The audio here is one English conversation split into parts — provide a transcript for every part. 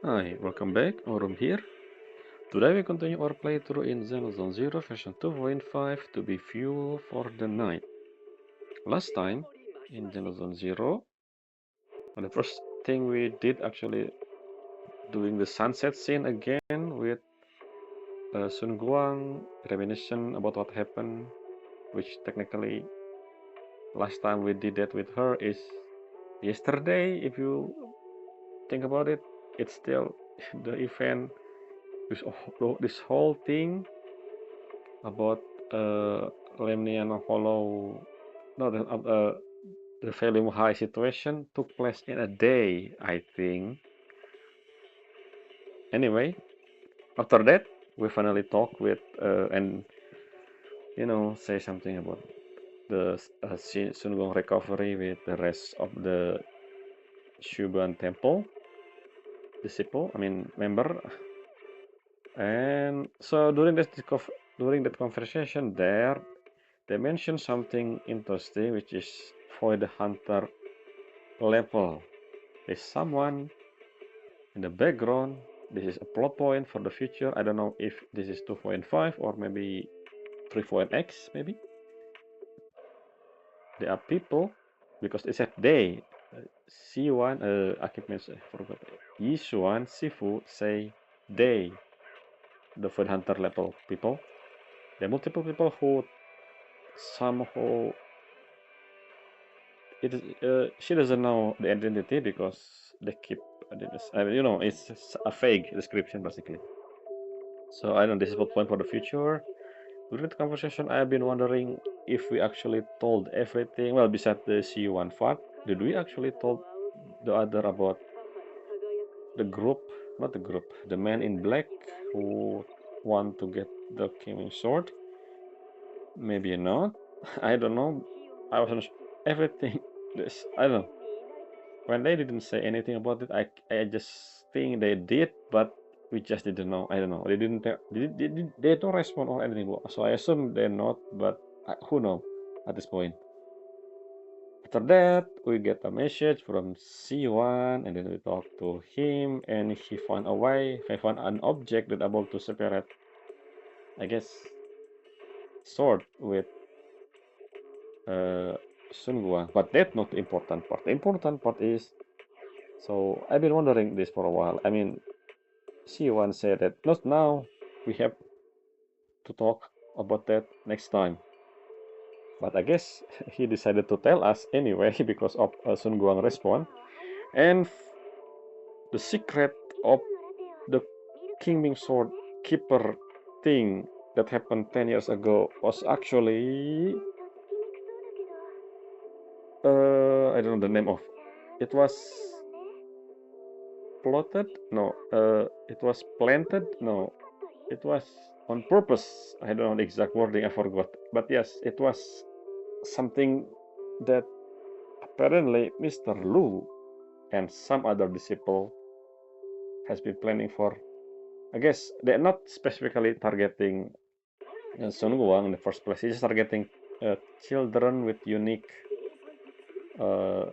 Hi, welcome back, Aurum here. Today we continue our playthrough in Zenless Zone Zero version 2.5 to be fuel for the night. Last time, in Zenless Zone Zero, the first thing we did actually doing the sunset scene again with Sun Guang, reminiscent about what happened, which technically last time we did that with her is yesterday, if you think about it. It's still the event, this whole thing about Lemnian Hollow, no, the Feilume Height situation took place in a day, I think. Anyway, after that, we finally talk with and say something about the Sun Gong recovery with the rest of the Shuban Temple disciple, I mean member. And so during that conversation there, they mentioned something interesting, which is for the hunter level. There's someone in the background. This is a plot point for the future. I don't know if this is 2.5 or maybe 3.x, maybe. There are people, because it said they. C1, I keep mentioning, I forgot. Yishuan, Sifu say they, the Void Hunter level people. There are multiple people who somehow she doesn't know the identity because they keep this. It's a fake description basically. So I don't know, this is what point for the future. During the conversation, I've been wondering if we actually told everything. Well, besides the C1 part, did we actually told the other about the group, not the group, the man in black who want to get the Qingming sword? Maybe not. I don't know. I wasn't everything. This I don't know. When they didn't say anything about it, I just think they did, but we just didn't know. I don't know. They didn't they don't respond or anything. So I assume they're not, but who knows at this point. After that, we get a message from C1, and then we talk to him, and he found a way. He found an object that able to separate, I guess, sword with Sun Guang. But that's not the important part. The important part is, so I've been wondering this for a while. I mean, C1 said that not now. We have to talk about that next time. But I guess he decided to tell us anyway because of Sun Guang response. And the secret of the Qingming sword keeper thing that happened 10 years ago was actually I don't know the name of it. Was plotted? No. It was planted? No. It was on purpose. I don't know the exact wording, I forgot. But yes, it was something that apparently Mr. Lu and some other disciple has been planning for. I guess they're not specifically targeting Sun Guang in the first place. It's targeting children with unique, uh,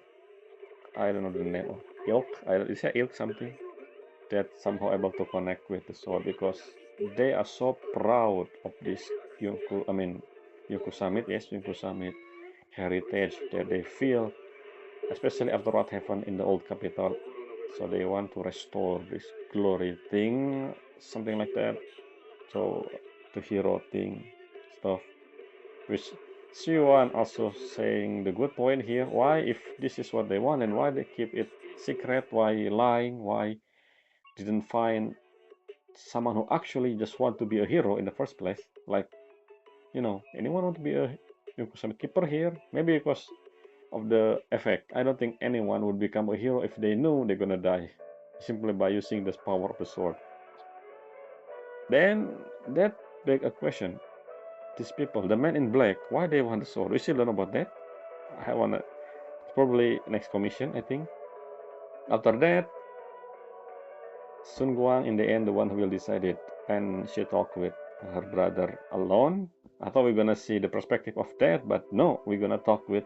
I don't know the name of ilk. Is it ilk something that somehow able to connect with the sword because they are so proud of this Yunku. I mean, Yunku Summit. Yes, Yunku Summit heritage that they feel, especially after what happened in the old capital. So they want to restore this glory thing, something like that. So the hero thing stuff, which Siwan also saying the good point here. Why, if this is what they want, and why they keep it secret? Why lying? Why didn't find someone who actually just want to be a hero in the first place? Like, anyone want to be a Yokusame keeper here? Maybe because of the effect. I don't think anyone would become a hero if they knew they're gonna die simply by using the power of the sword. Then that beg a question. These people, the men in black, why they want the sword? We still don't know about that. I wanna probably next commission, I think. After that, Sun Guang in the end the one who will decide it, and she talked with her brother alone. I thought we are gonna see the perspective of that, but no, we're gonna talk with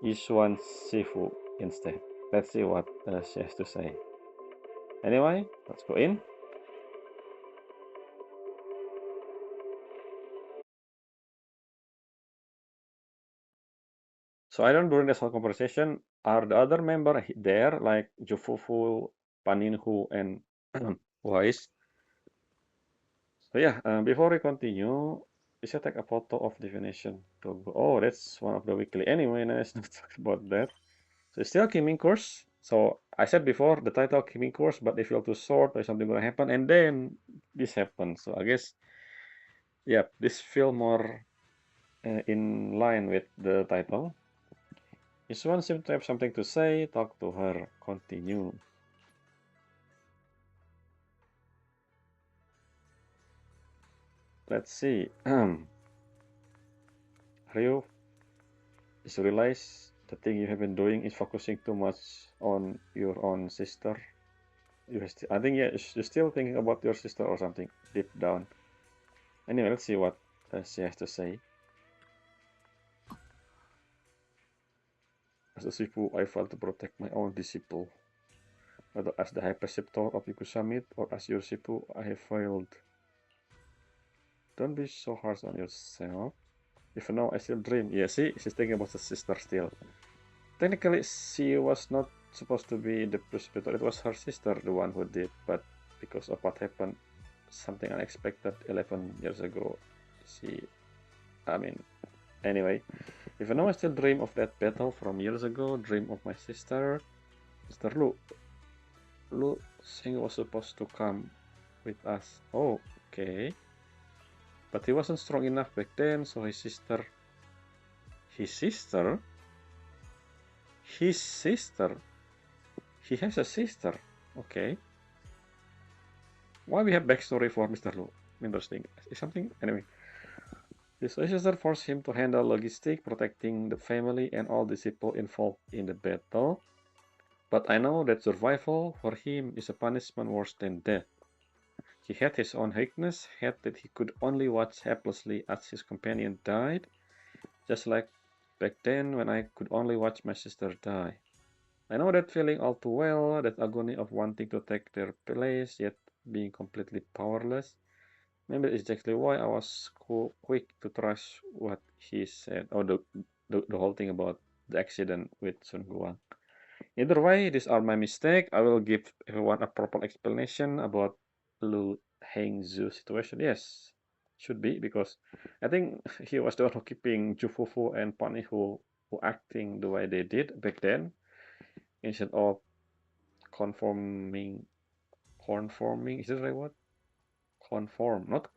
Yishuan Sifu instead. Let's see what she has to say. Anyway, let's go in. So I don't during this whole conversation, are the other member there, like Jufufu, Paninhu, and Wise? So yeah, before we continue, we should take a photo of definition. Oh, that's one of the weekly. Anyway, let's not talk about that. So it's still Qingming course. So I said before the title Qingming course, but they feel too short or something gonna happen, and then this happened. So I guess, yeah, this feel more in line with the title. If one seems to have something to say, talk to her. Continue. Let's see. Ryu, just realize the thing you have been doing is focusing too much on your own sister. I think, yeah, you're still thinking about your sister or something deep down. Anyway, let's see what she has to say. As a Sifu, I failed to protect my own disciple. Whether as the High Preceptor of Summit or as your Sifu, I have failed. Don't be so harsh on yourself. Even though I still dream. Yeah, see, she's thinking about the sister still. Technically, she was not supposed to be the Preceptor. It was her sister, the one who did. But because of what happened, something unexpected 11 years ago, she... I mean, anyway. Even though I still dream of that battle from years ago, dream of my sister, Sister Lu Sing was supposed to come with us. Oh, okay. But he wasn't strong enough back then, so his sister... His sister? His sister? He has a sister. Okay. Why we have backstory for Mr. Lu? Interesting. Is something? Anyway. His sister forced him to handle logistics, protecting the family and all the people involved in the battle. But I know that survival for him is a punishment worse than death. He had his own weakness, had that he could only watch helplessly as his companion died, just like back then when I could only watch my sister die. I know that feeling all too well, that agony of wanting to take their place, yet being completely powerless. Maybe it's exactly why I was quick to trust what he said, or the whole thing about the accident with Sun Guang. Either way, these are my mistakes. I will give everyone a proper explanation about Lu Hengzhu situation. Yes, should be, because I think he was the one who keeping Jufufu and Pani who acting the way they did back then, instead of conforming, conforming, is that the right word? Conform, not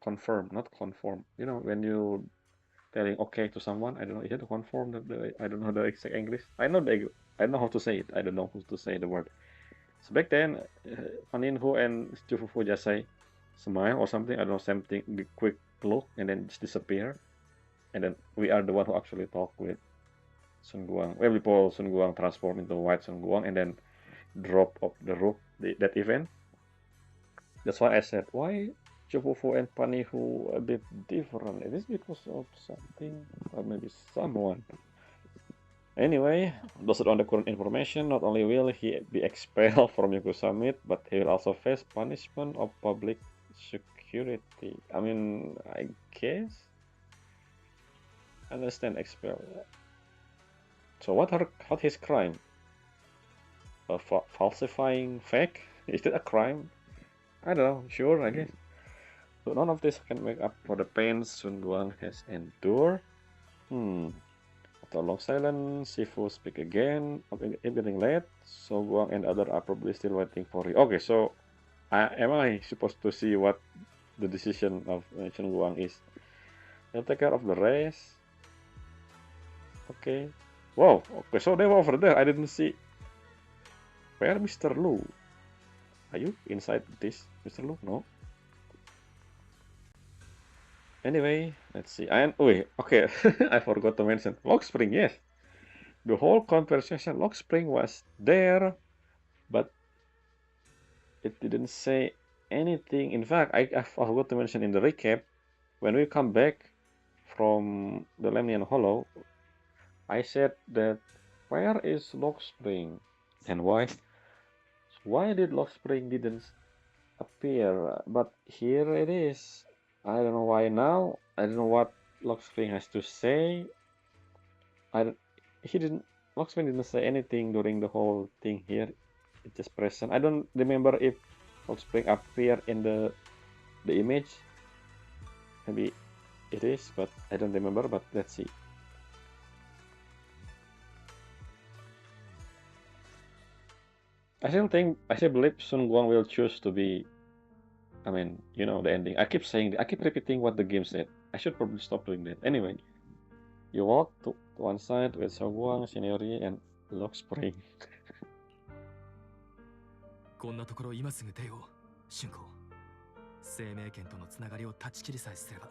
confirm, not conform. You know, when you telling okay to someone, I don't know, is it conform? I don't know the exact English. I know how to say it. I don't know how to say the word. So back then, Paninhu and Jufufu just say smile or something. I don't know, something, quick look, and then just disappear. And then we are the one who actually talk with Sun Guang. Well, people Sun Guang transform into white Sun Guang and then drop off the roof. That event. That's why I said, why Jufufu and Panihu a bit different? It is because of something, or maybe someone. Anyway, based on the current information, not only will he be expelled from Yoku Summit, but he will also face punishment of public security. I mean, I guess? I understand expel. So what his crime? Falsifying fake? Is it a crime? I don't know, sure, I guess. So none of this can make up for the pain Sun Guang has endured. After a long silence, Sifu speak again. It getting late, so Guang and other are probably still waiting for you. Okay, so am I supposed to see what the decision of Chen Guang is? They'll take care of the rest. Okay. Wow. Okay, so they were over there. I didn't see. Where Mr. Lu? Are you inside this, Mr. Lu? No. Anyway, let's see. And wait, okay, I forgot to mention Lockspring. Yes, the whole conversation, Lockspring was there, but it didn't say anything. In fact, I forgot to mention in the recap, when we come back from the Lemnian Hollow, I said that where is Lockspring and why? Why did Lockspring didn't appear? But here it is. I don't know why now. I don't know what Lockspring has to say. He didn't. Lockspring didn't say anything during the whole thing here. It's just present. I don't remember if Lockspring appeared in the image. Maybe it is, but I don't remember. But let's see. I still believe Sun Guang will choose to be. I mean, you know the ending. I keep repeating what the game said. I should probably stop doing that. Anyway, you walk to one side with Sun Guang, Shinori, and Lockspring. こんなところ今すぐ出よう、春子。生命圏とのつながりを断ち切りさえすれば、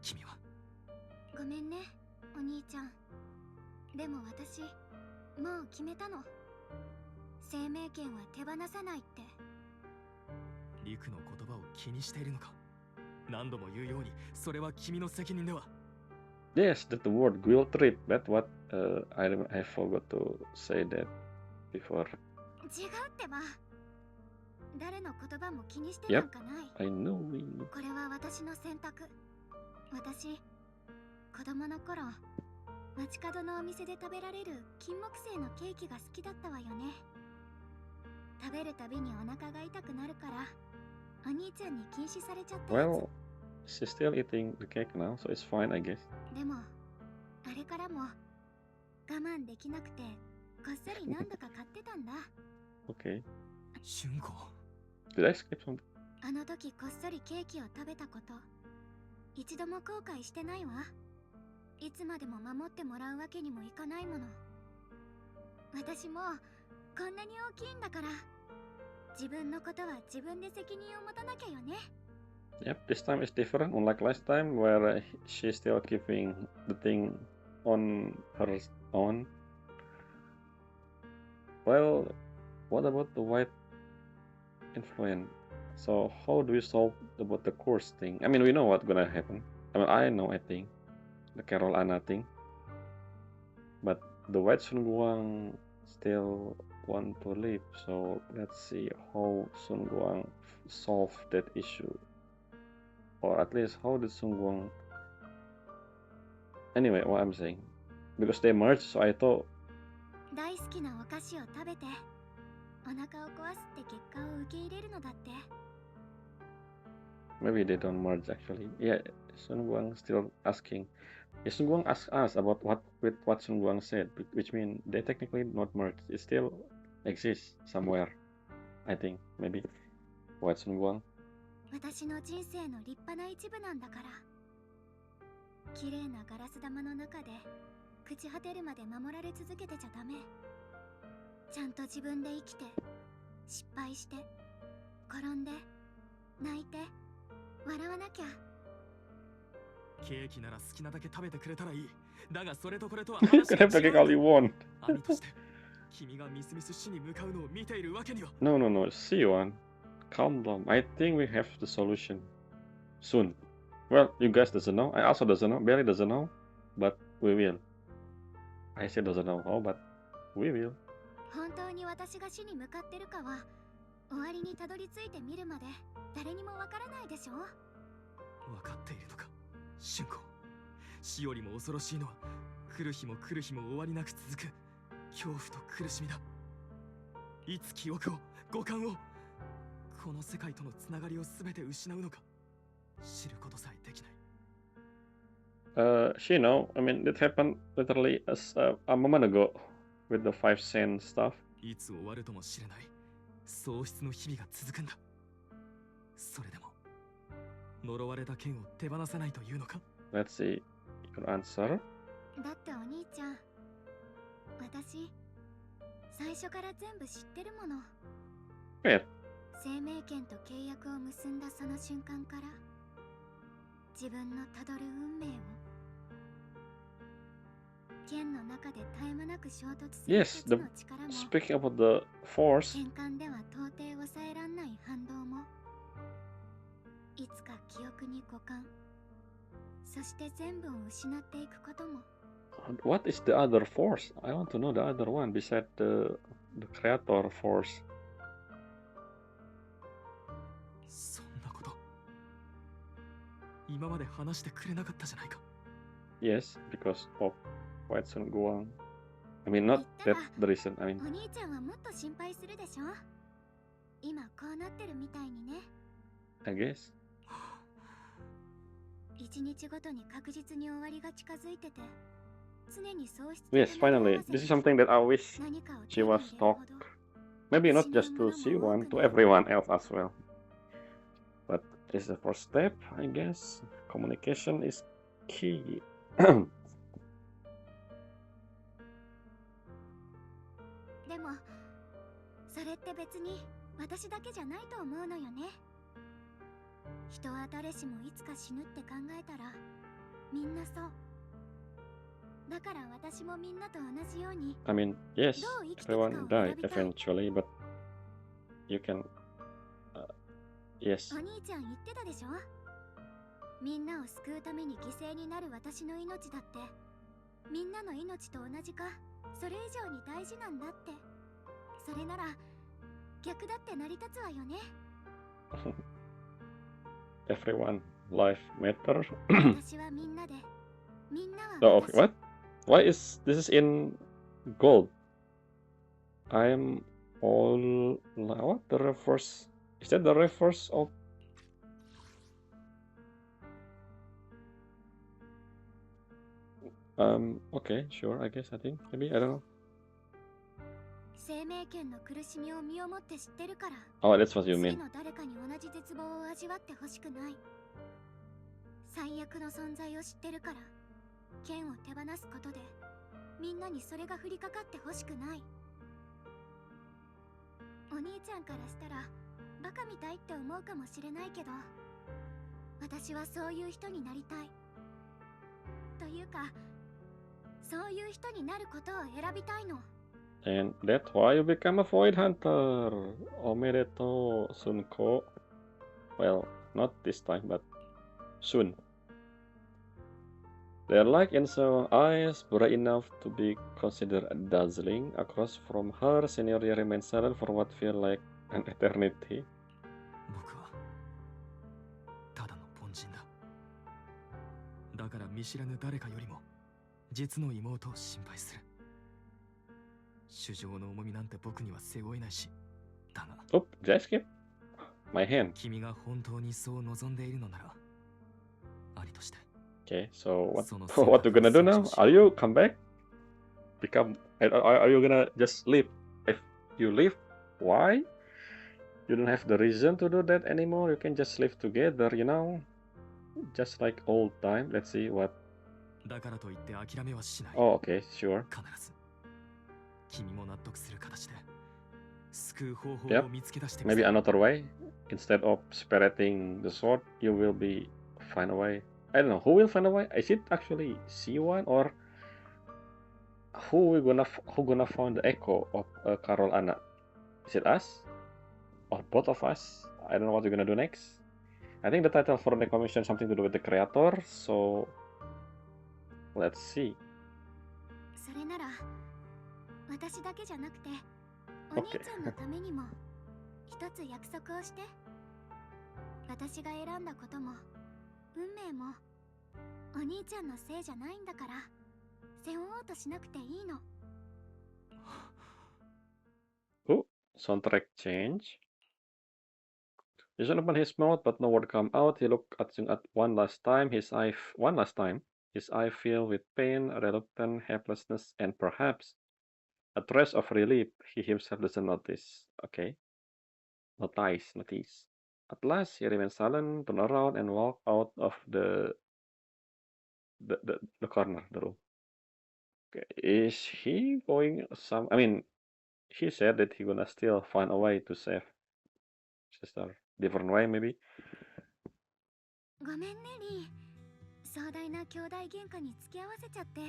君は。ごめんね、お兄ちゃん。でも私、もう決めたの。生命圏は手放さないって。陸の言葉を気にしているのか。何度も言うように、それは君の責任では。Yes, that's the word guilt trip. That's what I forgot to say that before. 違うってば。誰の言葉も気にしてなんかない。I know. これは私の選択。私、子供の頃、街角のお店で食べられる金木犀のケーキが好きだったわよね。食べるたびにお腹が痛くなるから、お兄ちゃんに禁止されちゃったやつ。Well, she's still eating the cake now, so it's fine, I guess. でも、あれからも我慢できなくて、こっそり何度か買ってたんだ。Okay. 春子。Did I skip something? あの時こっそりケーキを食べたこと、一度も後悔してないわ。いつまでも守ってもらうわけにもいかないもの。私もこんなに大きいんだから、自分のことは自分で責任を持たなきゃよね。Yep, this time is different, unlike last time where she's still keeping the thing on her own. Well, what about the white influence? So how do we solve about the course thing? I mean, we know what's gonna happen. I mean, I know, I think. The Carol Anna thing. But the white Sun Guang still want to live, so let's see how Sun Guang solve that issue. Or at least how did Sun Guang... Anyway, what I'm saying. Because they merged, so I thought... 大好きなお菓子を食べて、お腹を壊すって結果を受け入れるのだって。Maybe they don't merge actually. Yeah, Sun Guang still asking. Yeah, Sun Guang asked us about what Sun Guang said, which means they technically not merged. It still exists somewhere. I think maybe. What Sun Guang? 私の人生の立派な一部なんだから。綺麗なガラス玉の中で朽ち果てるまで守られ続けてちゃダメ。ちゃんと自分で生きて、失敗して、転んで、泣いて、笑わなきゃ。ケーキなら好きなだけ食べてくれたらいい。だがそれとこれとは You can have the cake all you want. 兄として君がみすみす死に向かうのを見ているわけには。No, see one. Calm down. I think we have the solution soon. Well, you guys doesn't know. I also doesn't know. Belle doesn't know. But we will. I said doesn't know how, but we will. 本当に私が死に向かってるかは、終わりにたどり着いてみるまで誰にもわからないでしょ。わかっているのか、春子。死よりも恐ろしいのは、来る日も来る日も終わりなく続く恐怖と苦しみだ。いつ記憶を、五感を、この世界とのつながりをすべて失うのか、知ることさえできない。She know. I mean, it happened literally a moment ago with the 5 cent stuff. いつ終わるとも知れない喪失の日々が続くんだ。それでも呪われた剣を手放さないというのか。 Let's see your answer. だってお兄ちゃん、私最初から全部知ってるもの。Yeah. 生命権と契約を結んだその瞬間から、自分のたどる運命を、剣の中で絶え間なく衝突する一つの力も、 Speaking about the force. 剣艦では到底抑えらんない反動も、いつか記憶に五感、そして全部を失っていくことも。 What is the other force? I want to know the other one besides the creator force. そんなこと今まで話してくれなかったじゃないか。 Yes, because of White Sun Guang. I mean, not that the reason. I mean, お兄ちゃんはもっと心配するでしょ。今こうなってるみたいにね。I guess. 一日ごとに確実に終わりが近づいてて、常に喪失 Yes, finally. This is something that I wish 何かを she was 手に入れるほ talk. ど Maybe not just to Siwon, to everyone else as well. But it's the first step, I guess. Communication is key. でもそれって別に私だけじゃないと思うのよね。人は誰しもいつか死ぬって考えたらみんなそう。だから私もみんなと同じように I mean, yes, everyone died eventually, but you can. Yes. お兄ちゃん言ってたでしょ。みんなを救うために犠牲になる私の命だってみんなの命と同じかそれ以上に大事なんだって。それなら逆だって成り立つわよね。Everyone life matter. 私はみんなでみんなは Oh, 私 what? Why is this is in gold? I'm all what? The reverse? Is that the reverse of? Okay, sure. I guess. I think maybe I don't know. 生命権の苦しみを身をもって知ってるから。 Oh, that's what you 次 mean. の誰かに同じ絶望を味わってほしくない。最悪の存在を知ってるから剣を手放すことでみんなにそれが降りかかってほしくない。お兄ちゃんからしたらバカみたいって思うかもしれないけど私はそういう人になりたい。というかそういう人になることを選びたいの。 And that's why you become a void hunter. Omedeto Sunko. Well, not this time, but soon. Their light in her eyes bright enough to be considered dazzling. Across from her, Senioria remained silent for what felt like an eternity. 僕はただの凡人だ。だから見知らぬ誰かよりも実の妹を心配する。主情の重みなんて僕には背負えないし、だが Oh, did I skip? My hand. 君が本当にそう望んでいるのならありとして。 Okay, so what? So no What you gonna do now? sense. Are you come back? Are you gonna just leave? If you leave, why? You don't have the reason to do that anymore. You can just live together, you know, just like old time. Let's see what. だからといって諦めはしない。 Oh, okay, sure. 必ず君も納得する形で救う方法 Yep. を見つけ出してみ Maybe せる。 another way. Instead of spiriting the sword, you will be find a way. I don't know who will find a way. Is it actually C1 or who gonna find the echo of Carol Anna? Is it us or both of us? I don't know what we're gonna do next. I think the title for the commission something to do with the creator. So let's see. それなら私だけじゃなくてお兄ちゃんのためにも一つ約束をして。私が選んだことも運命もお兄ちゃんのせいじゃないんだから背負おうとしなくていいの。 Oh, soundtrack change. Jason opened his mouth, but no word came out. He looked at Jung at one last time. His eye filled with pain, reluctance, helplessness, and perhaps a trace of relief he himself doesn't notice. Okay. Notice. At last, he remained silent, turned around, and walked out of the corner, the room. Okay. Is he going some? I mean, he said that he gonna still find a way to save sister. Different way, maybe. ごめんねリー。壮大な兄弟喧嘩に付き合わせちゃって。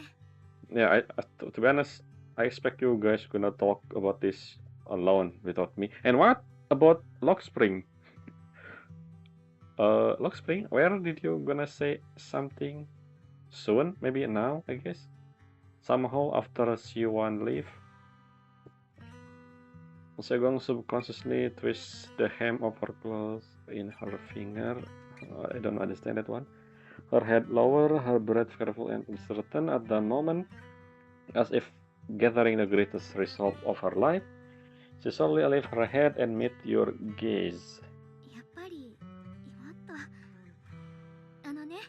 Yeah, to be honest, I expect you guys gonna talk about this alone without me. And what about Lockspring? Lockspring, where did you gonna say something soon? Maybe now, I guess. Somehow after C1 leave. Segong subconsciously twists the hem of her clothes in her finger. I don't understand that one. Her head lower, her breath careful and uncertain at the moment, as if gathering the greatest resolve of her life. She slowly lifts her head and meet your gaze. やっぱりもっとね、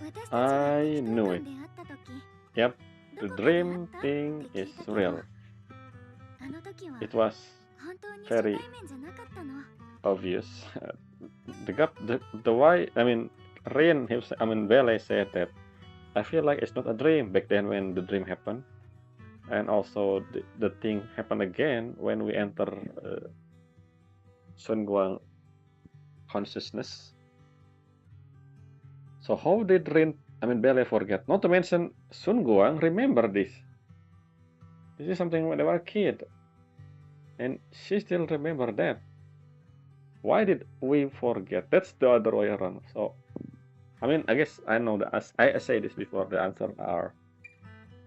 私たちが I 適当 knew 感 it. で会った時 Yep, ど the こかで会っ dream た thing って聞 is いたけど real. あの時は It was 本当に初 very 対面じゃなかったの。 obvious. The why, I mean, Rin, I mean, Belle said that I feel like it's not a dream back then when the dream happened. And also the thing happened again when we enter Sun Guang consciousness. So how did Belle forget? Not to mention Sun Guang remember this. This is something when they were a kid. And she still remember that. Why did we forget? That's the other way around. So, I mean, I guess I know I say this before. The answer are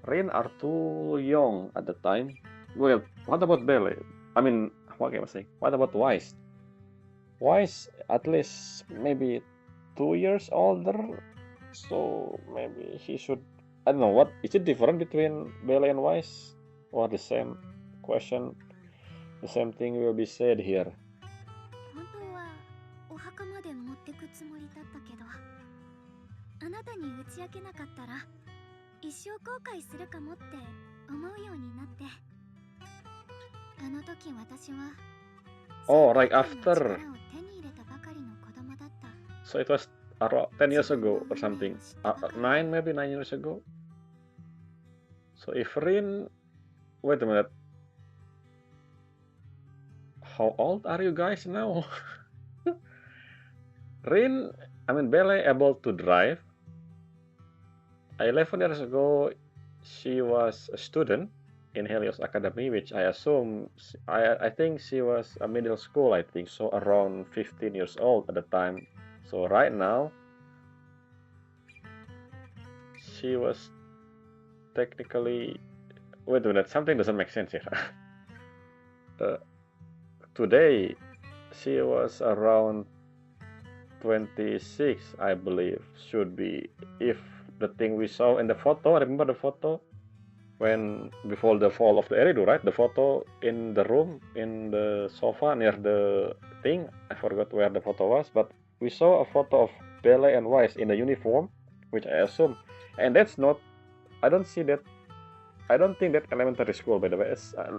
Rin are too young at the time. Well, what about Belle? I mean, what can I say? What about Wise? Wise, at least maybe 2 years older. So maybe he should. I don't know. What is it different between Belle and Wise, or the same question? The same thing will be said here. 本当はお墓まで持ってくつもりだったけど、あなたに打ち明けなかったら一生後悔するかもって思うようになって、あの時私は Oh, right 力を after. 手に入れたばかりの子供だった。 So it was around 10 years ago or something. 9 years ago. So if Rin, wait a minute. How old are you guys now? Belle able to drive. 11 years ago, she was a student in Helios Academy, which I assume, I think she was a middle school, I think, so around 15 years old at the time. So right now, she was technically, wait a minute, something doesn't make sense here. Today, she was around 26, I believe, should be, if the thing we saw in the photo, remember the photo when before the fall of the Eridu, right? The photo in the room, in the sofa near the thing, I forgot where the photo was, but we saw a photo of Belle and Wise in the uniform, which I assume, and that's not, I don't see that, I don't think that elementary school, by the way.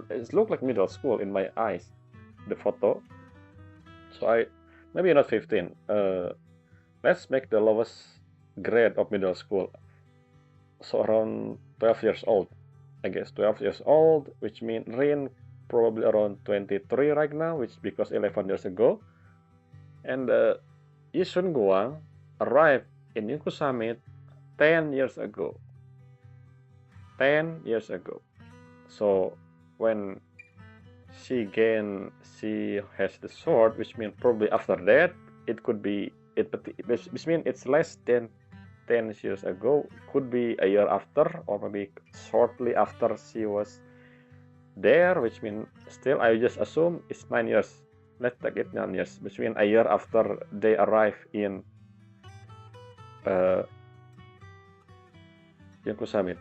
It looked like middle school in my eyes, the photo. So maybe not 15. Let's make the lowest grade of middle school. So around 12 years old. I guess 12 years old, which means Rin probably around 23 right now, which because 11 years ago. And Yi Sun Guang arrived in Yunku Summit 10 years ago. 10 years ago. So when she has the sword, which means probably after that, it could be, which means it's less than 10 years ago, could be a year after, or maybe shortly after she was there, which means still, I just assume it's 9 years. Let's take it 9 years, which means a year after they arrive in Yunku Summit.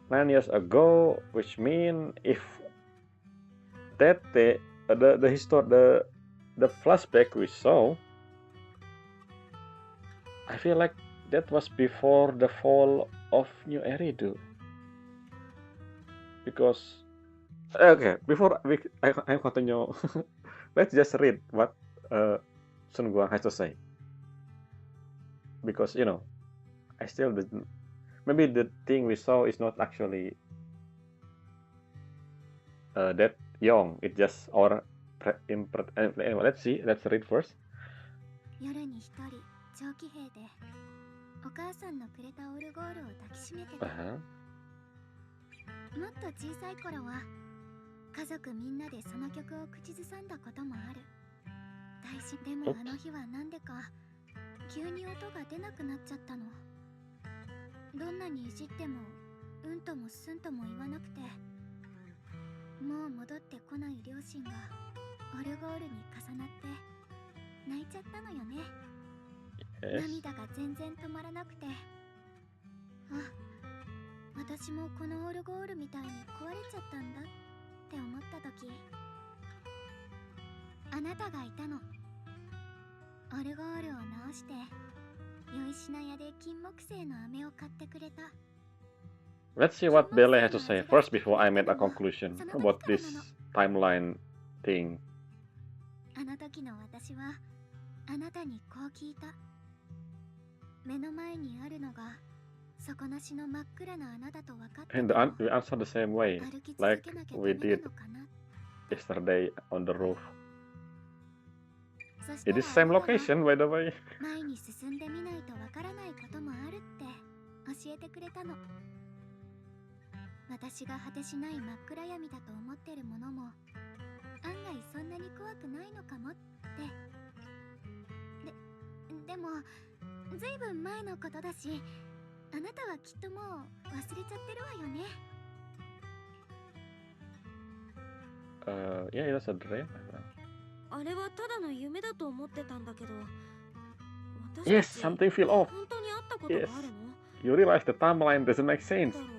9 years ago, which means if that the flashback we saw, I feel like that was before the fall of New Eridu. Because okay, before I continue, let's just read what Sun Guang has to say. Because I still didn't. Maybe the thing we saw is not actually that young. It's just our anyway, let's see. Let's read first. 夜に一人長期兵でお母さんのくれたオルゴールを抱きしめてた。もっと小さい頃は家族みんなでその曲を口ずさんだこともある。大事でもあの日はなんでか急に音が出なくなっちゃったの。どんなにいじってもうんともすんとも言わなくて、もう戻ってこない両親がオルゴールに重なって泣いちゃったのよね。Yes. 涙が全然止まらなくて、あ、私もこのオルゴールみたいに壊れちゃったんだって思った時、あなたがいたの。オルゴールを直して良い品屋で金木犀の飴を買ってくれた。 Let's see what Belle has to say first before I make a conclusion about this timeline thing. あの時の私はあなたにこう聞いた。目の前にあるのが底なしの真っ暗な穴だと分かって And も we answer the same way, 歩き続 like けなきゃ we ダメな did のかな。 yesterday on the roof. そした It ら is あ same なたが location, by the way. 前に進んでみないとわからないこともあるって教えてくれたの。私が果てしない真っ暗闇だと思ってるものも案外そんなに怖くないのかもって。でもずいぶん前のことだし、あなたはきっともう忘れちゃってるわよね。Yeah, it was a dream. あれはただの夢だと思ってたんだけど、 Yes, 私たち something fell off. 本当にあったことがあるの？ You realize the timeline doesn't make sense. なんだろう、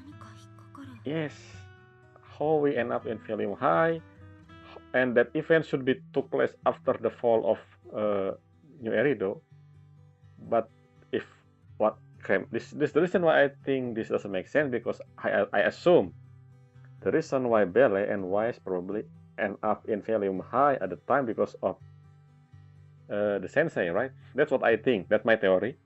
何か引っかかる。 Yes, how we end up in Feilume Height, and that event should be took place after the fall of New Erido. But if what came, this the reason why I think this doesn't make sense, because I assume the reason why Belle and Wise probably end up in Feilume High at the time because of the sensei, right? That's what I think. That's my theory.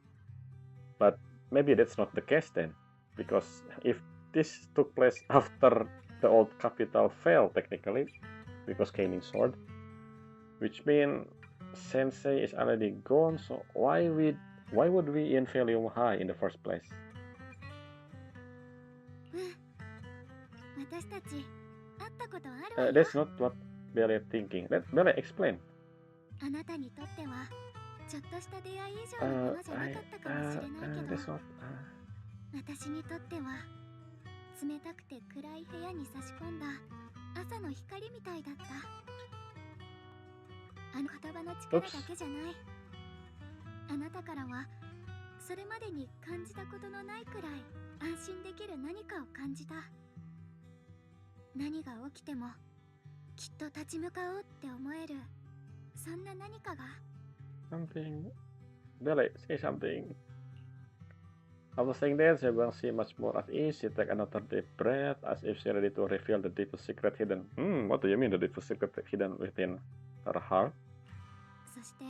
But maybe that's not the case then, because if this took place after the old capital fell technically, because Qingming sword, which means sensei is already gone. So why would we in Feilume High in the first place? 私たち会ったことあるわよ。 That's not what Belle thinking. Let Belle explain. あなたにとってはちょっとした出会い以上のものじゃなかったかもしれないけど、 That's not. 私にとっては冷たくて暗い部屋に差し込んだ朝の光みたいだった。あの言葉の力だけじゃない。あなたからはそれまでに感じたことのないくらい安心できる何かを感じた。何が起きてもきっと立ち向かおうって思える、そんな何かが。 Something. Belle, say something. After saying that, she will see much more at ease. She take another deep breath, as if she ready to reveal the deepest secret hidden. What do you mean the deepest secret hidden within her heart? そして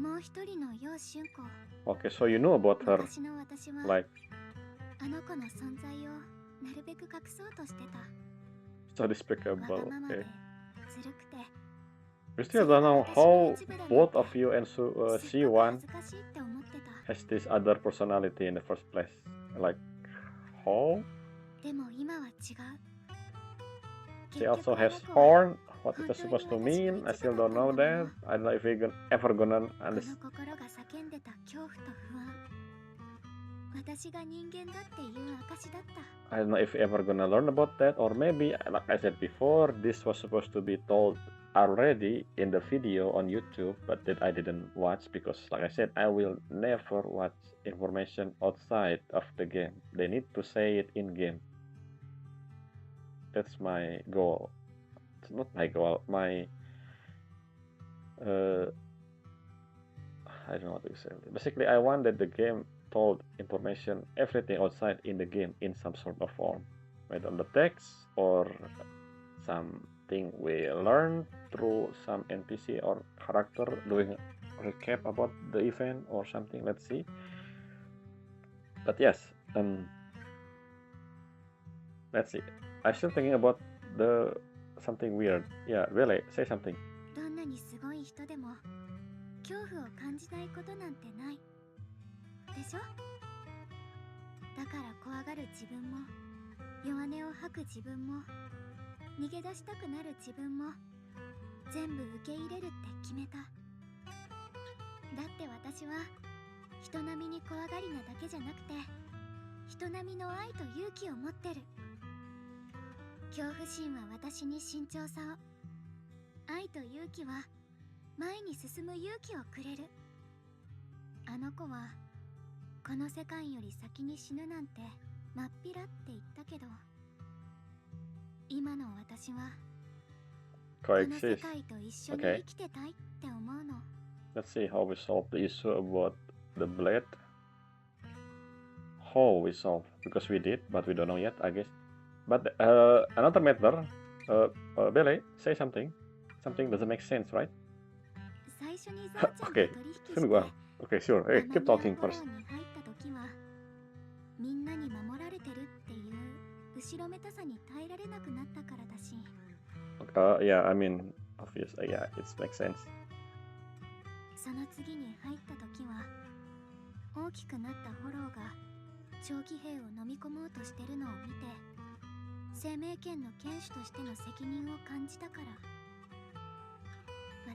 もう一人の楊春子。 Okay, so you know about her, 私の私は like あの子の存在をなるべく隠そうとしてた。 so わ despicable. がまま Okay. でずるくて We still don't know how both of you and せっかく C1 恥ずかしいって思ってた。 has this other personality in the first place. Like, how? でも今は違う。 She also has horn. What it was supposed to mean? I still don't know that. I don't know if we're ever gonna この understand. 心が叫んでた恐怖と不安、私が人間だっていう証だった。 I don't know if we're ever gonna learn about that, or maybe, like I said before, this was supposed to be told already in the video on YouTube, but that I didn't watch because, like I said, I will never watch information outside of the game. They need to say it in game. That's my goal. It's not my goal. My I don't know what to say. Basically, I want that the game told information, everything outside in the game in some sort of form, whether on the text or something we learn through some NPC or character doing a recap about the event or something. Let's see. But yes, let's see. I'm still thinking about the something weird. Yeah, really, say something. どんなにすごい人でも恐怖を感じないことなんてないでしょ。だから怖がる自分も弱音を吐く自分も逃げ出したくなる自分も全部受け入れるって決めた。だって私は人並みに怖がりなだけじゃなくて人並みの愛と勇気を持ってる。恐怖心は私に慎重さを、愛と勇気は前に進む勇気をくれる。あの子はこの世界より先に死ぬなんてまっぴらって言ったけど、今の私はこの世 Coexist. 界と一緒に Okay. 生きてたいって思うの。 Let's see how we solve the issue about the blade. How we solve, because we did, but we don't know yet, I guess. But another matter, Belle, say something. Something doesn't make sense, right? 最初にザーちゃんと Okay, 取引して Sunguang. Okay, sure. Hey, マ keep マニ talking アフォロ first. ーに入った時は、みんなに守られてるっていう後ろめたさに耐えられなくなったからだし、 Yeah, I mean, obvious. Yeah, it makes sense. その次に入った時は、大きくなったフォローが長期兵を飲み込もうとしてるのを見て、生命権の剣士としての責任を感じたか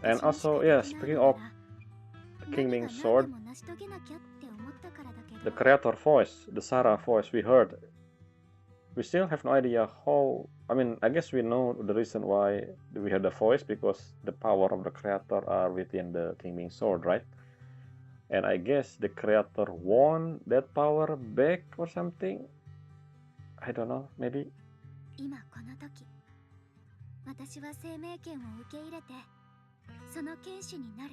ら。 And also, yeah, speaking of the Qingming sword, the creator voice, the Sarah voice we heard, we still have no idea how. I mean, I guess we know the reason why we heard the voice, because the power of the creator are within the Qingming sword, right? And I guess the creator won that power back or something. I don't know, maybe. 今この時、私は生命権を受け入れて、その剣士になる。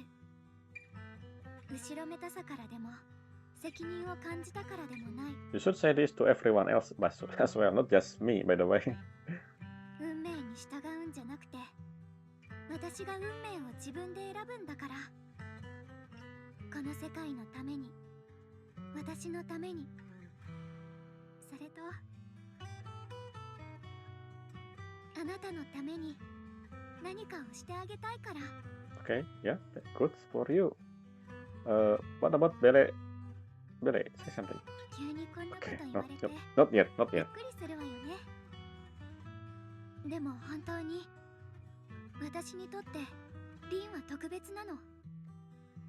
後ろめたさからでも、責任を感じたからでもない。 You should say this to everyone else as well, not just me, by the way. 運命に従うんじゃなくて、私が運命を自分で選ぶんだから。この世界のために、私のために、それとあなたのために何かをしてあげたいから。 Okay, yeah, good for you. What about Belle? Belle, say something. 急にこんなこと Okay, 言 not われて not yet, not びっ yet. くりするわよね。でも本当に私にとってリンは特別なの。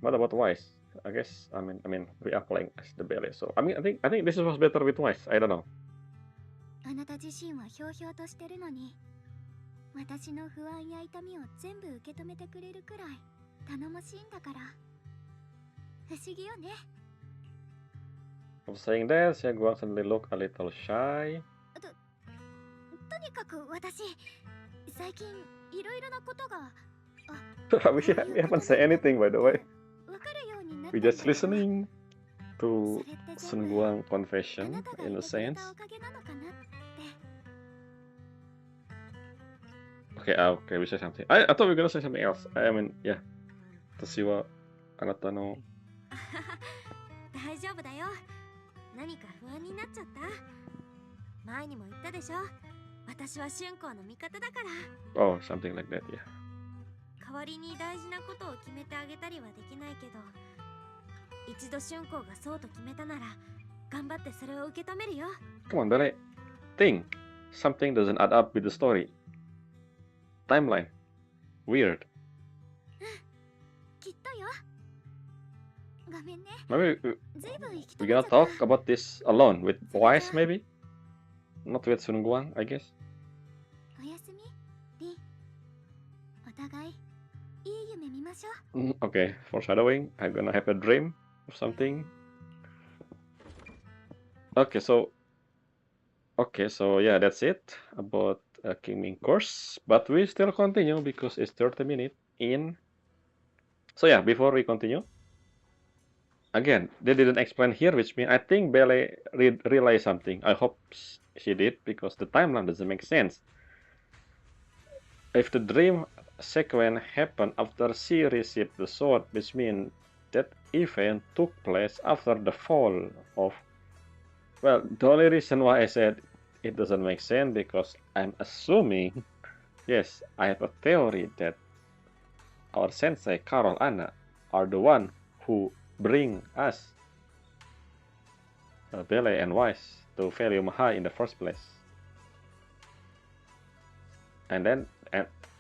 What about Wise? I guess I mean we are playing as the Belle, so I think this was better with Wise. I don't know. あなた自身はひょうひょうとしてるのに、私の不安や痛みを全部受け止めてくれるくらい頼もしいんだから。不思議よね。 Of saying that, Xiaoguang suddenly looked a little shy. とにかく私、最近いろいろなことが we haven't said anything, by the way. わかるようになった We んだ just listening to それって全部 Sunguang あ confession なたが in い a てくれ sense. たおかげなのかなって。 Okay, okay, we say something. I thought we were gonna say something else. I mean, yeah. 私はあなたの大丈夫だよ。何か不安になっちゃった？前にも言ったでしょ。私は春光の味方だから。 Oh, something like that, yeah. 代わりに大事なことを決めてあげたりはできないけど、一度春光がそうと決めたなら、頑張ってそれを受け止めるよ。 Come on, Belle. Think. Something doesn't add up with the story. Timeline. Weird. きっとよ。ごめんね。 Maybe ずいぶん行き we're た gonna かった。 talk about this alone with Wise, maybe? Not with Sunguang, I guess. おやすみ、リン。お互い、いい夢見ましょう。 Okay, foreshadowing. I'm gonna have a dream or something. Okay, so yeah, that's it about Qingming course. But we still continue because it's 30 minutes in. So yeah, before we continue, again, they didn't explain here, which means I think Belle realized something. I hope she did, because the timeline doesn't make sense. If the dream sequence happened after she received the sword, which means that event took place after the fall of... Well, the only reason why I said it doesn't make sense, because I'm assuming... Yes, I have a theory that our sensei, Carol Anna, are the one who bring us, Belle and Wise, to Feilume Height in the first place. And then,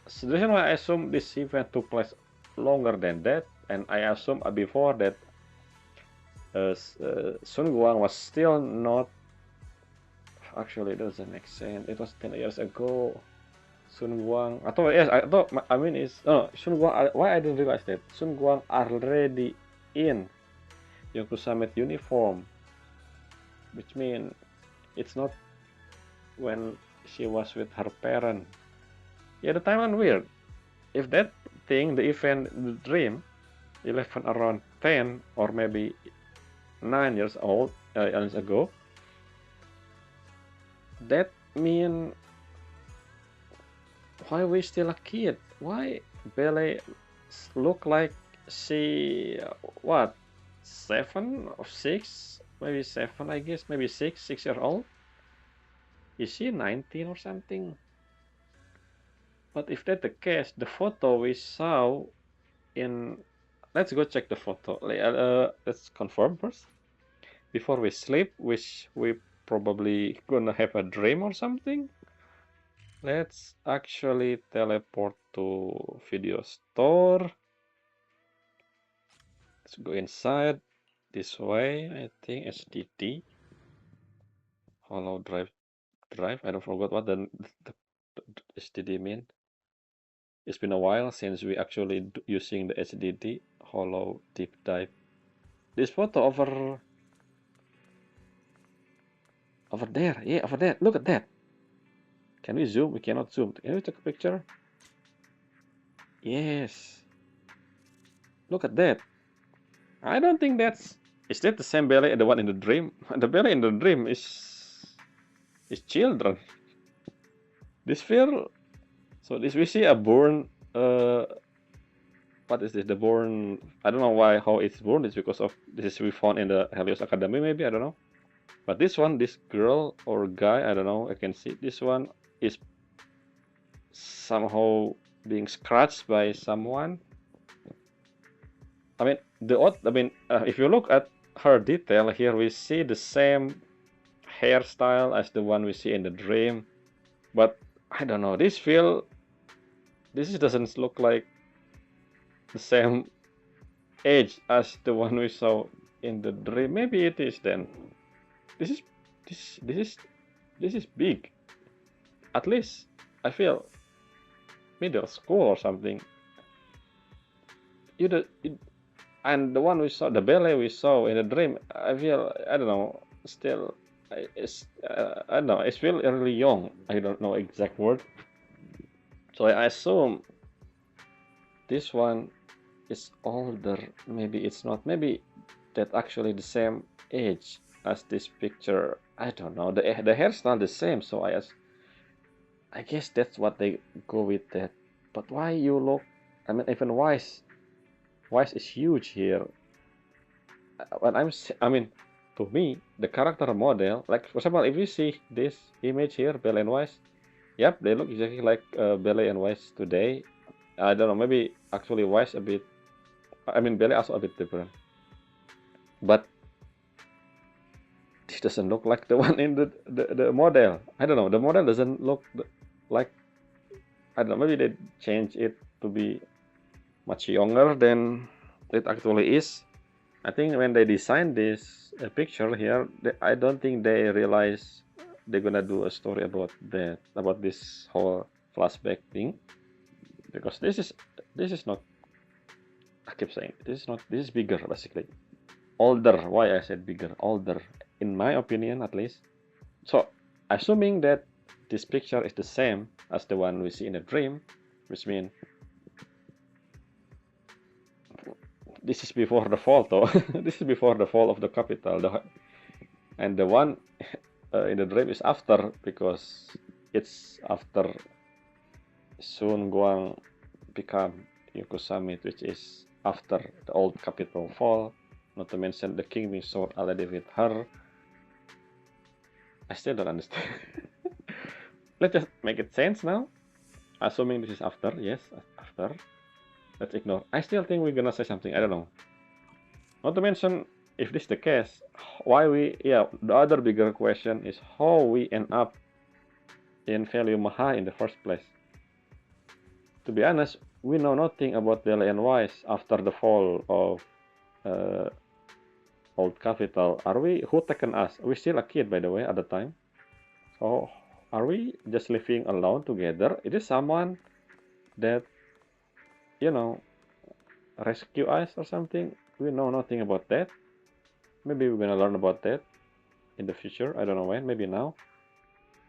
so the reason why I assume this event took place longer than that, and I assume before that Sun Guang was still not Actually, it doesn't make sense. It was 10 years ago. Sun Guang. I thought, yes, I thought, I mean, it's, oh, Sun Guang, why I didn't realize that? Sun Guang already in Yokusamet uniform, which means it's not when she was with her parent. Yeah, the timeline weird. If that thing, the event, the dream, 11 around 10 or maybe 9 years old, years ago, that mean why we still a kid? Why Belle look like she what 7 or 6? Maybe 7, I guess. Maybe 6 years old. Is she 19 or something? But if that's the case, the photo we saw in, let's go check the photo. Let's confirm first before we sleep, which we probably gonna have a dream or something. Let's actually teleport to video store. Let's go inside this way. I think SDD. Hollow drive. I don't forget what the SDD mean. It's been a while since we actually using the SDD. Hollow deep dive. This photo over there. Yeah, over there. Look at that. Can we zoom? We cannot zoom. Can we take a picture? Yes. Look at that. I don't think that's... Is that the same Belle and the one in the dream? The Belle in the dream is children. This feel... So this we see a born... what is this? The born... I don't know why, how it's born. It's because of... This is we found in the Helios Academy maybe, I don't know. But this one, this girl or guy, I don't know, I can see this one is somehow being scratched by someone. I mean, if you look at her detail here, we see the same hairstyle as the one we see in the dream. But I don't know, this doesn't look like the same age as the one we saw in the dream. Maybe it is then. This is big. At least I feel middle school or something. And the one we saw, the Belle we saw in the dream, I feel, I don't know, still, I don't know, it's feel really young. I don't know exact word. So I assume this one is older. Maybe it's not. Maybe that actually the same age as this picture. I don't know. The hairstyle the same. So I guess that's what they go with that. But why you look? I mean, even Wise is huge here. To me, the character model, like for example, if you see this image here, Belle and Wise, yep, they look exactly like Belle and Wise today. I don't know, maybe actually Wise a bit. I mean, Belle also a bit different. But this doesn't look like the one in the model. I don't know. The model doesn't look like. I don't know. Maybe they change it to be much younger than it actually is. I think when they designed this picture here, I don't think they realize they're gonna do a story about that, about this whole flashback thing, because this is not. I keep saying this is not. This is bigger basically, older. Why I said bigger, older, in my opinion at least. So assuming that this picture is the same as the one we see in the dream, which means this is before the fall, though. This is before the fall of the capital, and the one in the dream is after, because it's after Sun Guang become Yokusamit, which is after the old capital fall. Not to mention the Qingming sword already with her. I still don't understand. Let's just make it sense now. Assuming this is after, yes, after. Let's ignore. I still think we're gonna say something. I don't know. Not to mention, if this is the case, the other bigger question is how we end up in Feilume Height in the first place. To be honest, we know nothing about Belle and Wise after the fall of old capital. Who taken us? We're still a kid, by the way, at the time. Oh, are we just living alone together? It is someone that, you know, rescue us or something? We know nothing about that. Maybe we're gonna learn about that in the future. I don't know when. Maybe now.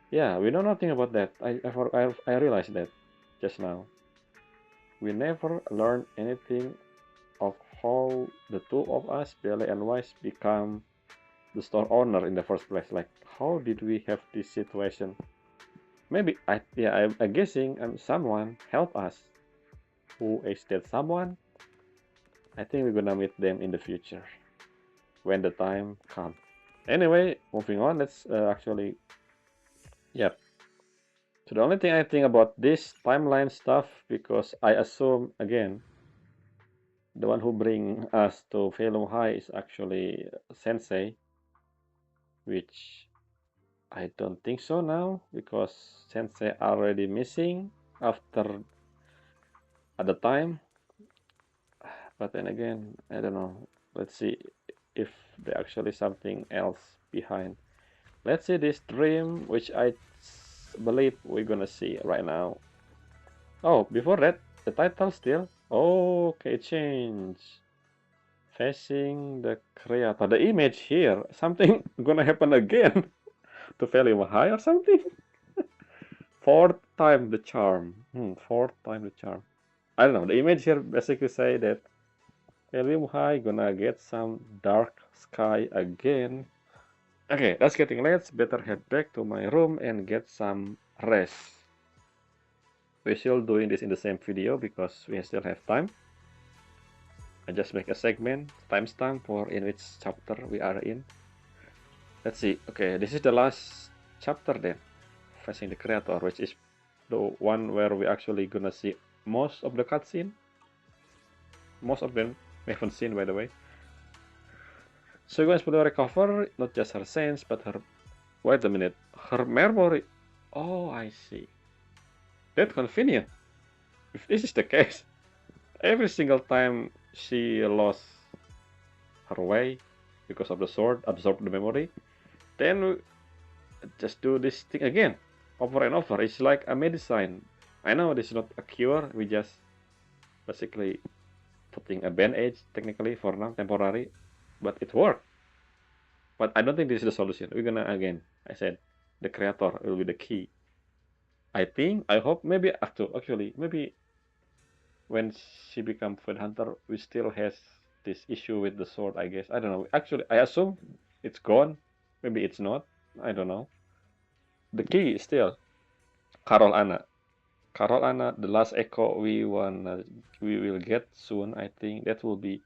Yeah, we know nothing about that. I realized that just now. We never learned anything of how the two of us, Belle and Wise, become the store owner in the first place. Like, how did we have this situation? Maybe I'm guessing someone helped us. Who is that someone? I think we're gonna meet them in the future when the time comes. Anyway, moving on. Let's actually, yeah. So the only thing I think about this timeline stuff, because I assume again the one who bring us to Feilume High is actually Sensei, which I don't think so now because Sensei already missing after at the time. But then again, I don't know. Let's see if there actually something else behind. Let's see this dream, which I believe we're gonna see right now. Oh, before that, the title still. Oh, okay, change. Facing the creator. The image here, something gonna happen again to Feilume High or something. Fourth time the charm. Fourth time the charm. I don't know. The image here basically say that Feilume High gonna get some dark sky again. Okay, that's getting late. Better head back to my room and get some rest. We're still doing this in the same video because we still have time. I just make a segment, timestamp for in which chapter we are in. Let's see. Okay, this is the last chapter then. Facing the creator, which is the one where we actually gonna see most of the cutscene. Most of them we haven't seen, by the way. So guys, will recover not just her sense, but her. Wait a minute, her memory. Oh, I see. That's convenient. If this is the case, every single time she lost her way because of the sword, absorbed the memory, then we just do this thing again, over and over. It's like a medicine. I know this is not a cure. We just basically putting a band-aid technically for now, temporary, but it worked. But I don't think this is the solution. We're gonna again. I said the creator will be the key. I think. I hope. Maybe actually maybe when she become Food Hunter, we still has this issue with the sword. I guess I don't know. Actually, I assume it's gone. Maybe it's not. I don't know. The key is still Carol Anna. Carol Anna, the last echo we will get soon. I think that will be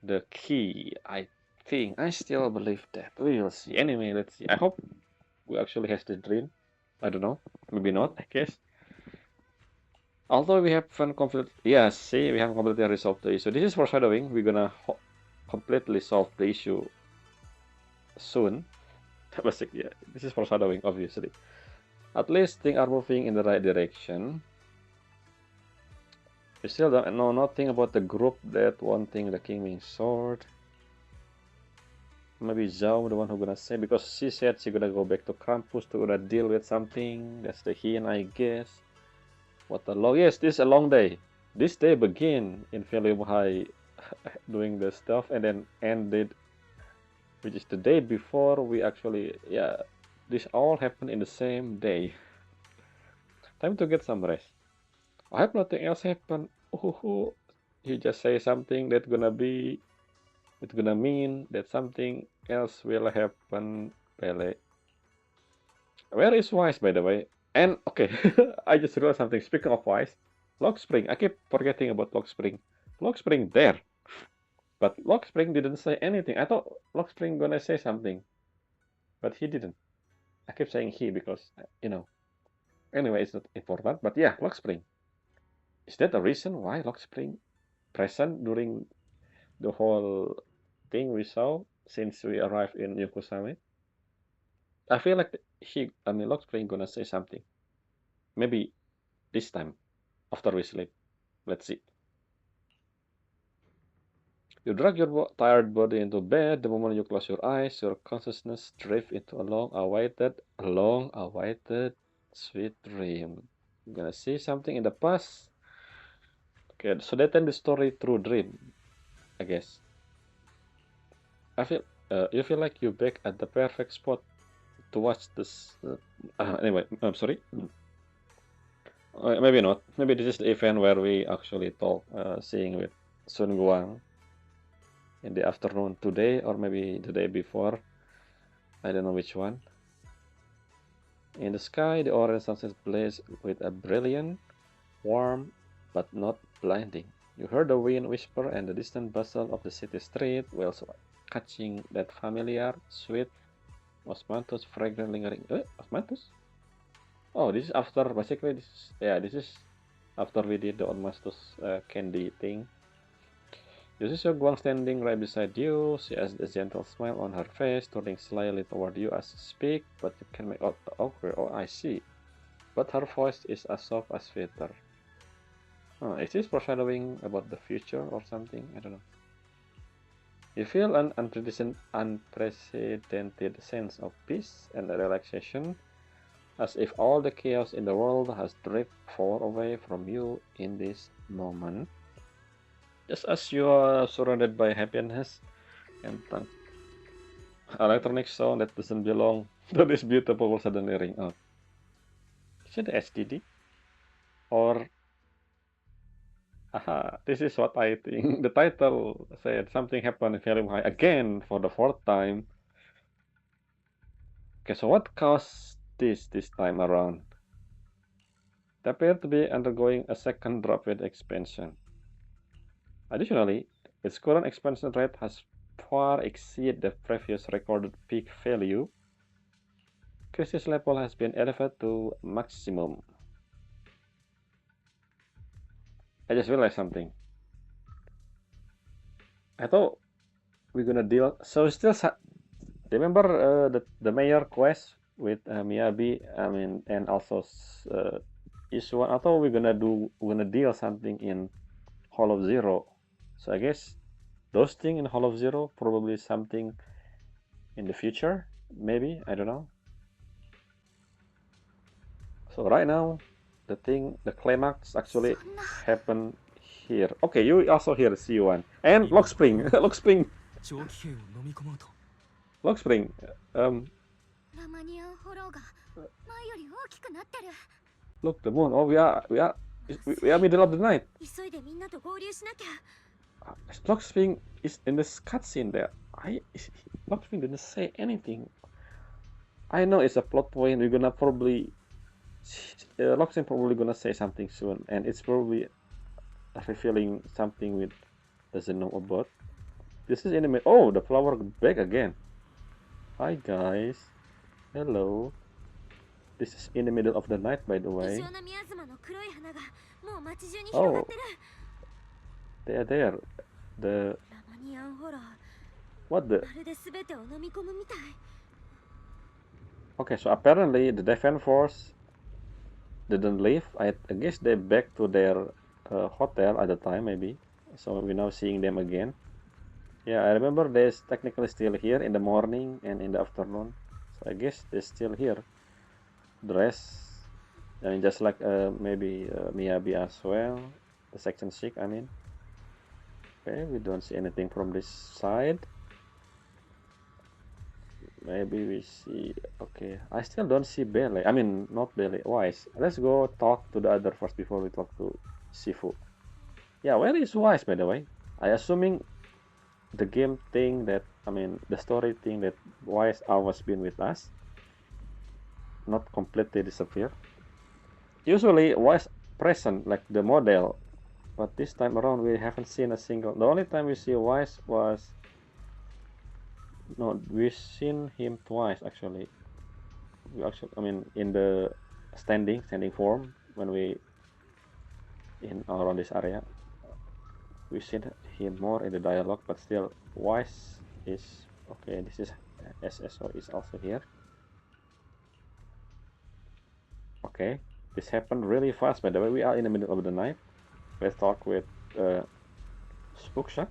the key. I think I still believe that. We will see. Anyway, let's see. I hope we actually has the dream. I don't know. Maybe not. I guess. Although we haven't completely, yeah, see, we haven't completely resolved the issue. This is foreshadowing. We're gonna completely solve the issue soon. Basically, yeah, this is foreshadowing, obviously. At least things are moving in the right direction. We still don't know nothing about the group that wanting the Qingming sword. Maybe Zhao, the one who gonna say, because she said she gonna go back to campus to gonna deal with something. That's the hint, I guess. What a long, yes, this is a long day. This day begin in Feilume High doing the stuff and then ended, which is the day before we actually, yeah, this all happened in the same day. Time to get some rest. I hope nothing else happen. Ooh, you just say something that's gonna be, it's gonna mean that something else will happen, Belle. Where is Wise, by the way? And okay, I just realized something. Speaking of Wise, Lockspring. I keep forgetting about Lockspring. Lockspring there, but Lockspring didn't say anything. I thought Lockspring gonna say something, but he didn't. I keep saying he because you know. Anyway, it's not important. But yeah, Lockspring. Is that the reason why Lockspring present during the whole thing we saw since we arrived in Yokosuka? I feel like Lockspring gonna say something. Maybe this time after we sleep. Let's see. You drag your tired body into bed. The moment you close your eyes, your consciousness drifts into a long-awaited sweet dream. You're gonna see something in the past. Okay, so they tell the story through dream, I guess. I feel you feel like you're back at the perfect spot to watch this. Anyway, I'm sorry. Maybe not. Maybe this is the event where we actually talk, seeing with Sun Guang in the afternoon today, or maybe the day before. I don't know which one. In the sky, the orange sunset blazed with a brilliant, warm, but not blinding. You heard the wind whisper and the distant bustle of the city street, whilst catching that familiar, sweet osmanthus fragrance lingering. Osmanthus? Oh, this is after, basically, this is after we did the osmanthus candy thing. You see Guang standing right beside you. She has a gentle smile on her face, turning slyly toward you as you speak, but you can make out the awkward. Oh, I see. But her voice is as soft as feather. Is this foreshadowing about the future or something? I don't know. You feel an unprecedented sense of peace and relaxation, as if all the chaos in the world has drifted far away from you in this moment. Just as you are surrounded by happiness and electronic sound that doesn't belong to this beautiful will suddenly ring out. Is it the STD? Or aha, this is what I think. The title said something happened in Feilume Height again for the fourth time. Okay, so what caused this time around? They appear to be undergoing a second rapid expansion. Additionally, its current expansion rate has far exceeded the previous recorded peak value. Crisis level has been elevated to maximum. I just realized something. I thought we're gonna deal. So still, remember the mayor quest with Miyabi. I mean, and also Isuan. I thought we're gonna deal something in Hollow Zero. So I guess those things in Hollow Zero probably something in the future. Maybe, I don't know. So right now, the climax actually happened here. Okay, you also here, C1. And Lockspring. Lockspring. 蒸気圏を飲み込もうと Lockspring. ラマニアンホローが前より大きくなってる。 Look, the moon. Oh, we are middle of the night. 急いでみんなと合流しなきゃ。 Lockspring is in this cutscene there. Lockspring didn't say anything. I know it's a plot point. We're gonna probably Lockspring probably gonna say something soon, and it's probably revealing something we doesn't know about. This is anime. Oh, the flower back again. Hi guys. Hello. This is in the middle of the night, by the way. 西尾宮妻の黒い花がもう街中に広がってる。 They are there. The ラマニアンホロー。 what the? まるで全てを飲み込むみたい。 Okay, so apparently the defense force didn't leave. I guess they back to their hotel at the time, maybe. So we're now seeing them again. Yeah, I remember they're technically still here in the morning and in the afternoon. So I guess they're still here. The rest, I mean, just like maybe Miyabi as well. The section 6, I mean. Okay, we don't see anything from this side. Maybe we see. Okay, I still don't see Belle. I mean, not Belle. Wise. Let's go talk to the other first before we talk to Shifu. Yeah, where is Wise, by the way? I assuming the game thing that, I mean, the story thing that Wise always been with us, not completely disappear. Usually Wise present like the model, but this time around we haven't seen a single. The only time we see Wise was, no, we've seen him twice actually. I mean, in the standing form when we in around this area. We've seen him more in the dialogue, but still Wise is okay. This is SSO is also here. Okay, this happened really fast, by the way. We are in the middle of the night. Let's talk with Spooksha.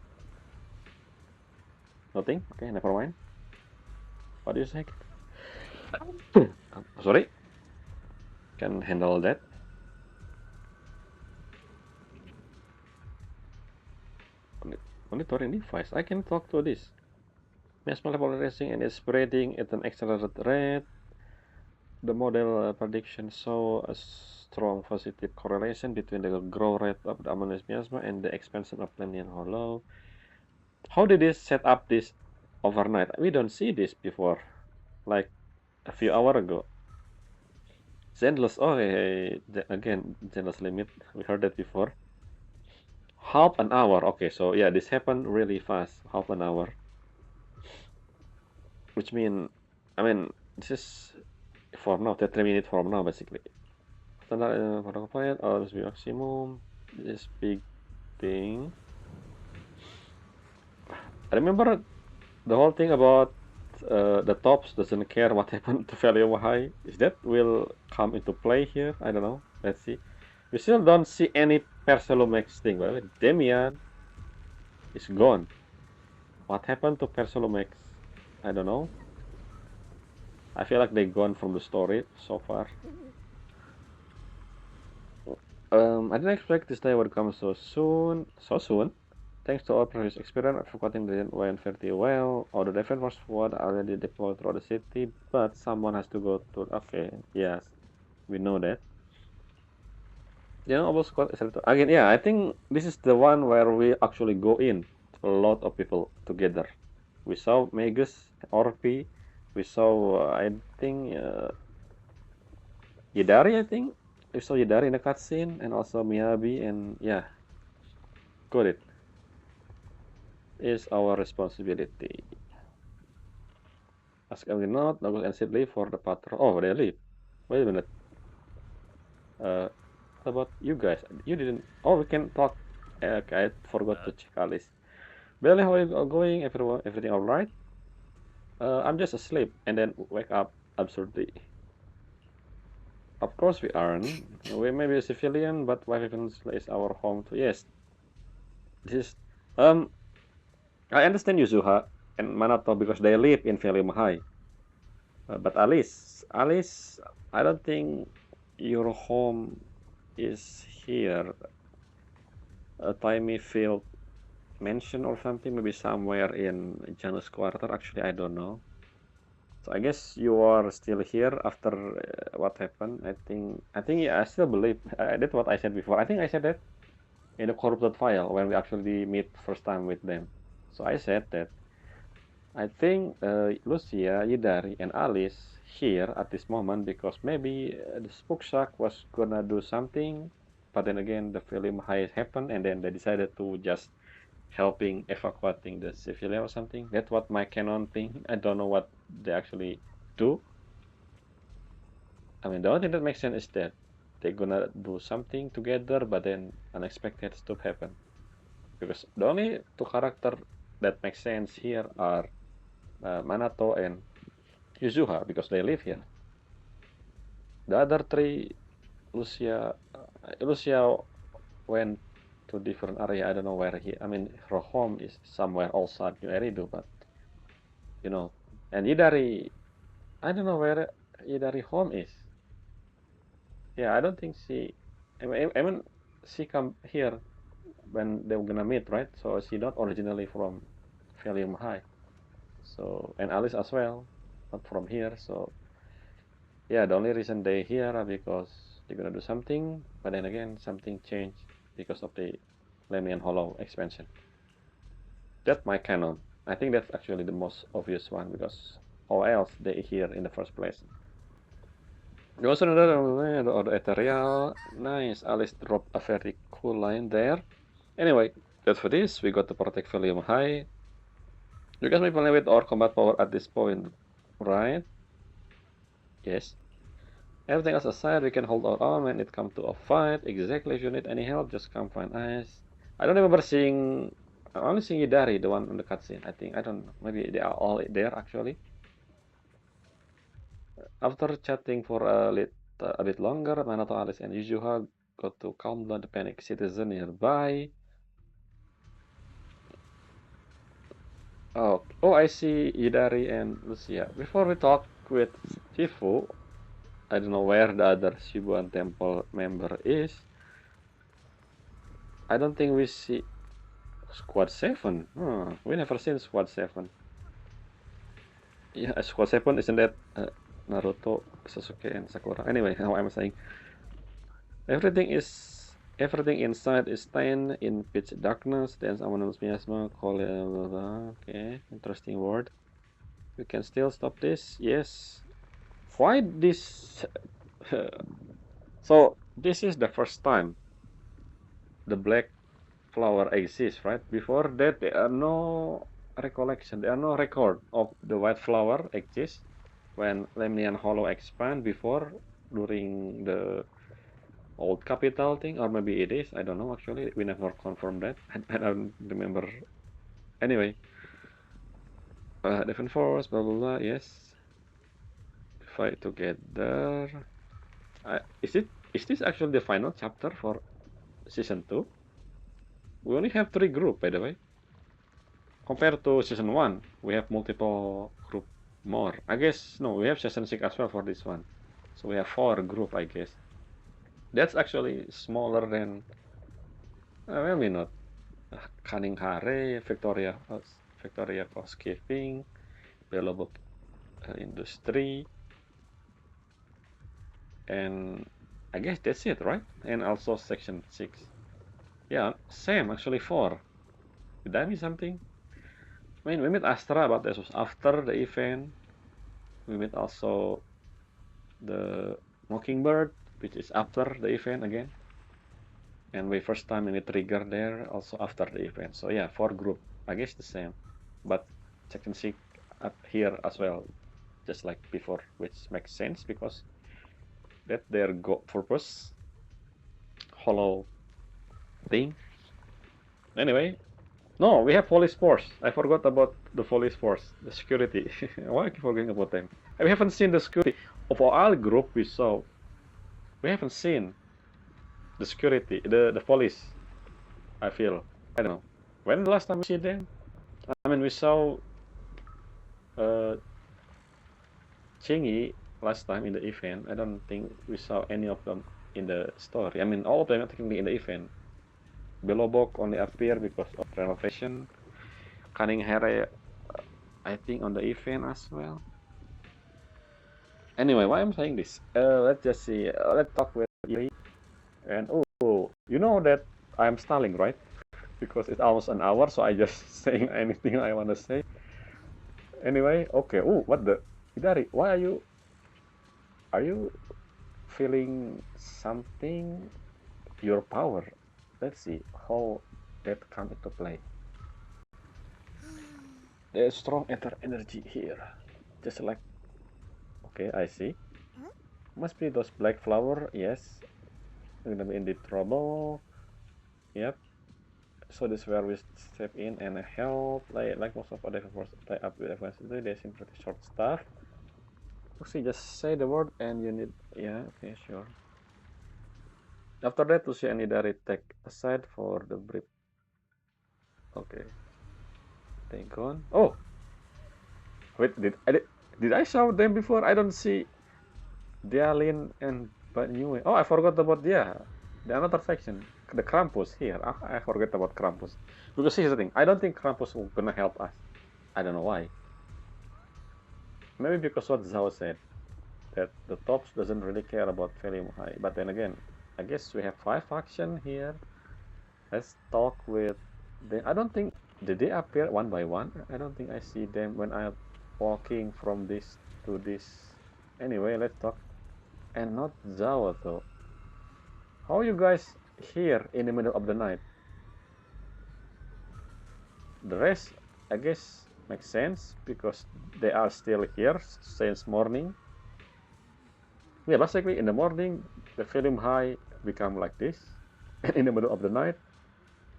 Nothing? Okay, never mind. What do you say? Sorry, can handle that. Monitoring device. I can talk to this. Maximum level racing and is spreading at an accelerated rate. The model prediction show a strong positive correlation between the growth rate of the ammonia miasma and the expansion of Lemnian Hollow. How did they set up this overnight? We don't see this before, like a few hours ago. Zenless, oh, again, Zenless limit. We heard that before. Half an hour. Okay, so yeah, this happened really fast. Half an hour, which mean, this is for now, 30 minutes from now, basically. Standard protocol file, must be maximum. This big thing. I remember the whole thing about the tops doesn't care what happened to Feilume Height. Is that will come into play here? I don't know. Let's see. We still don't see any Perselumex thing. By the way, Demian is gone. What happened to Perselumex? I don't know. I feel like they gone from the story so far. I didn't expect this day would come so soon. So soon. Thanks to our previous experience, advocating didn't went very well. All the defense squad already deployed throughout the city, but someone has to go to. Okay, yes, we know that. Yeah, our squad is again. Yeah, I think this is the one where we actually go in a lot of people together. We saw Magus, Orpi. We saw, I think, Yidari. I think we saw Yidari in the cutscene, and also Miyabi, and yeah, got it. Is our responsibility. Ask every not, Douglas and Sid leave for the patrol. Oh, they leave. Wait a minute. What about you guys? You didn't. Oh, we can talk. Okay, I forgot to check Alice. Belle, how are you going? Everything all right? I'm just asleep and then wake up absurdly. Of course we aren't. We may be a civilian, but Wyvern is our home too. Yes, this is. I understand Yuzuha and Manato because they live in Feilume High. But Alice, I don't think your home is here. A tiny field mansion or something, maybe somewhere in Janus Quarter. Actually, I don't know. So I guess you are still here after what happened. I think yeah, I still believe that's what I said before. I think I said that in the corrupted file when we actually meet first time with them. So I said that I think Lucia, Yidari, and Alice here at this moment because maybe the Spook Shack was gonna do something, but then again the film high happened, and then they decided to just helping evacuating the civilian or something. That's what my canon thing. I don't know what they actually do. I mean, the only thing that makes sense is that they're gonna do something together, but then unexpected stuff happen. Because the only two characters that make sense here are Manato and Yuzuha because they live here. The other three, Lucia went to different area. I don't know where he. I mean, her home is somewhere outside New Eridu, but you know. And Idari, I don't know where Idari home is. Yeah, I don't think she. I mean, she come here when they were gonna meet, right? So she not originally from Feilume High. So and Alice as well, not from here. So yeah, the only reason they here are because they're gonna do something, but then again, something changed because of the Lemian Hollow expansion. That's my canon. I think that's actually the most obvious one because how else they here in the first place? There was another or the ethereal. Nice. Alice dropped a very cool line there. Anyway, that's for this. We got to protect Feilume High. You guys may play with our combat power at this point, right? Yes. Everything else aside, we can hold our own when it comes to a fight. Exactly. If you need any help, just come find us. I don't remember seeing. I only seeing Idari, the one on the cutscene. I think I don't know. Maybe they are all there actually. After chatting for a bit longer, Manato, Alice, and Yuzuha got to calm down the panic citizen nearby. Oh, I see Idari and Lucia. Before we talk with Shifu, I don't know where the other Shibuan Temple member is. I don't think we see Squad 7. We never seen Squad 7. Yeah, Squad 7 isn't that Naruto, Sasuke, and Sakura? Anyway, how am I saying? Everything is everything inside is stained in pitch darkness. Then someone else miasma call it blah, blah. Okay, interesting word. We can still stop this. Yes. Why this? So this is the first time the black flower exists, right? Before that, there are no recollection. There are no record of the white flower exists when Lemnian Hollow expand before during the old capital thing, or maybe it is. I don't know. Actually, we never confirmed that. I don't remember. Anyway, Defense Force, blah blah blah. Yes, fight together. Is this actually the final chapter for season 2? We only have 3 group, by the way. Compared to season 1, we have multiple group more. I guess, no, we have season 6 as well for this one. So we have 4 group, I guess. That's actually smaller than, maybe not. Cunning Hare, Victoria Housekeeping, Belle Industry, and I guess that's it, right? And also section 6. Yeah, same, actually 4. Did I miss something? I mean, we met Astra, but this was after the event. We met also the Mockingbird, which is after the event again. And we first time in the trigger there, also after the event. So yeah, 4 group, I guess the same. But section 6 up here as well, just like before, which makes sense because that their purpose, hollow thing. Anyway, no, we have police force. I forgot about the police force, the security. Why I keep forgetting about them? We haven't seen the security of our group. We saw. We haven't seen the security, the police. I feel. I don't know. When the last time we see them? I mean, we saw uh, Chingy last time in the event. I don't think we saw any of them in the story. I mean, all of them are technically in the event. Belobok only appear because of renovation. Cunning Hare, I think on the event as well. Anyway, why I'm saying this? Let's just see. Let's talk with Yuri. And oh, you know that I'm stalling, right? Because it's almost an hour, so I just saying anything I want to say. Anyway, okay. Oh, what the? Idari, why are you feeling something? Your power. Let's see how that come into play. There's strong ether energy here, just like. Okay, I see. Must be those black flower. Yes, we're gonna be in deep trouble. Yep. So this is where we step in and help. Like most of other force play up with advanced they seem pretty short stuff. Lucy, just say the word and you need. Yeah, okay, sure. After that, Lucy and Idari take aside for the brief. Okay. They gone. Oh, wait, did I show them before? I don't see Dialin and Banyue. Oh, I forgot about the another section, the Krampus here. I forget about Krampus because here's the thing. I don't think Krampus will gonna help us. I don't know why. Maybe because what Zhao said that the tops doesn't really care about Feilume Height. But then again, I guess we have 5 faction here. Let's talk with them. I don't think did they appear one by one. I don't think I see them when I'm walking from this to this. Anyway, let's talk. And not Zhao though. How are you guys here in the middle of the night? The rest, I guess, makes sense because they are still here since morning. Yeah, basically in the morning, the Feilume High become like this, and in the middle of the night,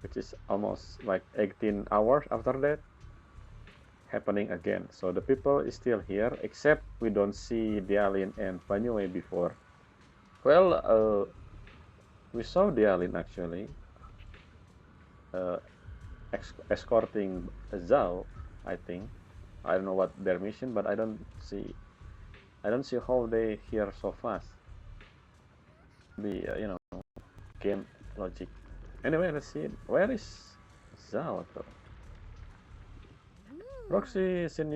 which is almost like 18 hours after that, happening again. So the people is still here, except we don't see Dialin and Banyue before. Well, we saw Dialin actually escorting Zhao I think. I don't know what their mission, but I don't see how they here so fast. You know, game logic. Anyway, let's see. Where is Zhao though? Roxy, seem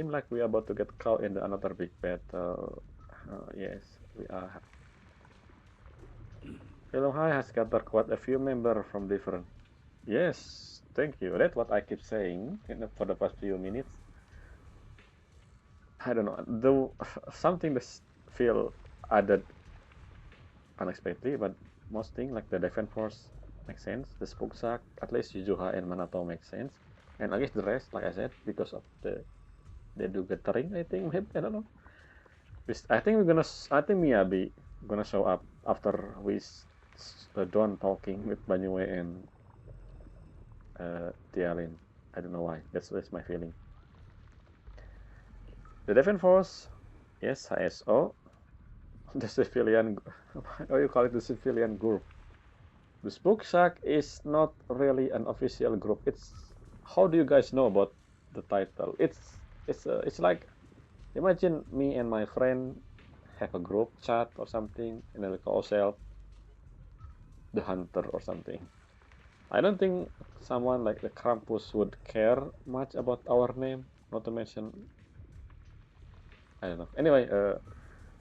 like we are about to get caught in another big battle. Yes, we are. Feilume Height has gathered quite a few members from different. Yes, thank you. That's what I keep saying for the past few minutes. I don't know. Though something that feel added unexpectedly, but most things like the Defense Force makes sense. The Spook Sack, at least Yuzuha and Manato make sense. And I guess the rest, like I said, because of they do gathering, I think, maybe, I don't know. I think Miyabi gonna show up after we done talking with Banyue and Tialin. I don't know why. That's my feeling. The Defense Force, yes, HSO. The civilian, how you call it, the civilian group. The Spook Shack is not really an official group. It's, how do you guys know about the title? It's like, imagine me and my friend have a group chat or something, and then we call ourselves the Hunter or something. I don't think someone like the Krampus would care much about our name. Not to mention, I don't know. Anyway,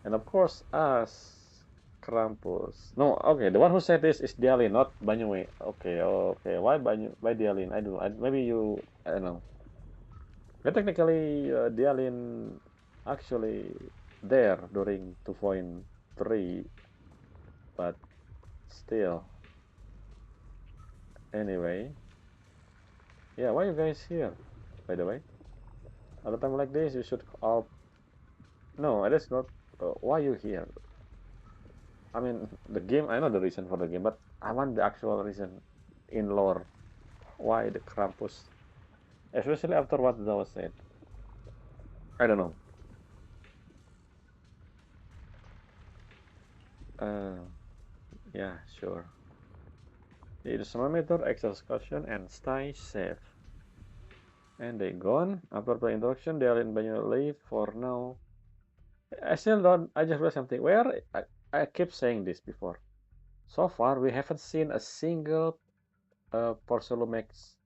and of course us. Krampus. No, okay. The one who said this is Dialin, not Banyue. Okay, okay. Why Why Dialin? I don't know. Maybe you. I don't know. But technically, Dialin actually there during 2.3, but still. Anyway, yeah. Why you guys here? By the way, at a time like this, you should all. No, that's not. Why you here? I mean, the game, I know the reason for the game, but I want the actual reason in lore. Why the Krampus? Especially after what Zawa said. I don't know. Yeah, sure. The thermometer, exhaustion, and stay safe. And they gone. After the introduction, they are in Banyu leave for now. I still don't, I just read something. I keep saying this before. So far, we haven't seen a single Porcelumex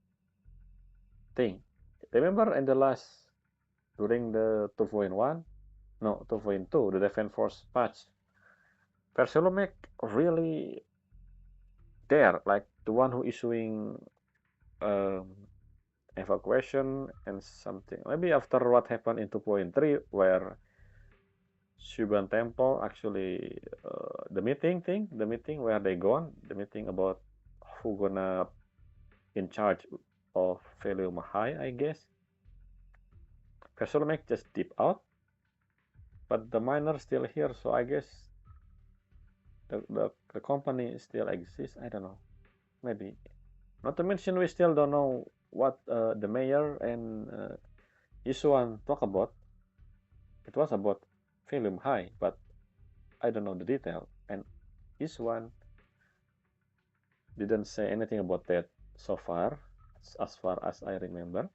thing. Remember in the last, during the 2.1? No, 2.2, the Defense Force patch. Porcelumec really there, like the one who issuing um, evacuation and something. Maybe after what happened in 2.3, where Shuban Temple actually the meeting where they gone, the meeting about who gonna in charge of Feilume Height, I guess. Veselmek just deep out, but the miner still here, so I guess the company still exists. I don't know, maybe. Not to mention we still don't know what the mayor and Yisuan talk about. It was about Feilume Height, but I don't know the detail. And Yisuan didn't say anything about that so far as I remember.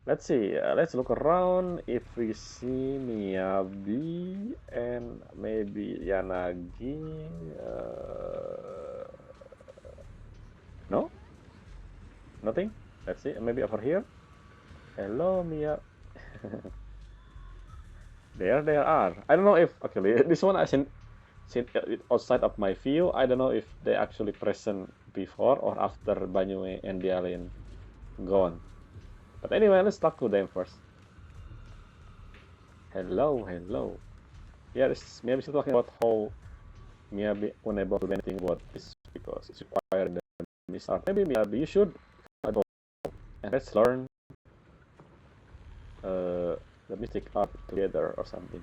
Let's see, let's look around if we see Miyabi and maybe Yanagi. No? Nothing? Let's see, maybe over here. Hello, Mia. There they are. I don't know if, actually, this one I seen outside of my view. I don't know if they actually present before or after Banyue and Dialin gone. But anyway, let's talk to them first. Hello, hello. Yeah, this Miyabi still talking about how Miyabi unable to do anything about this because it's requiring the mistart. Maybe Miyabi, you should go and let's learn the mystic art together or something.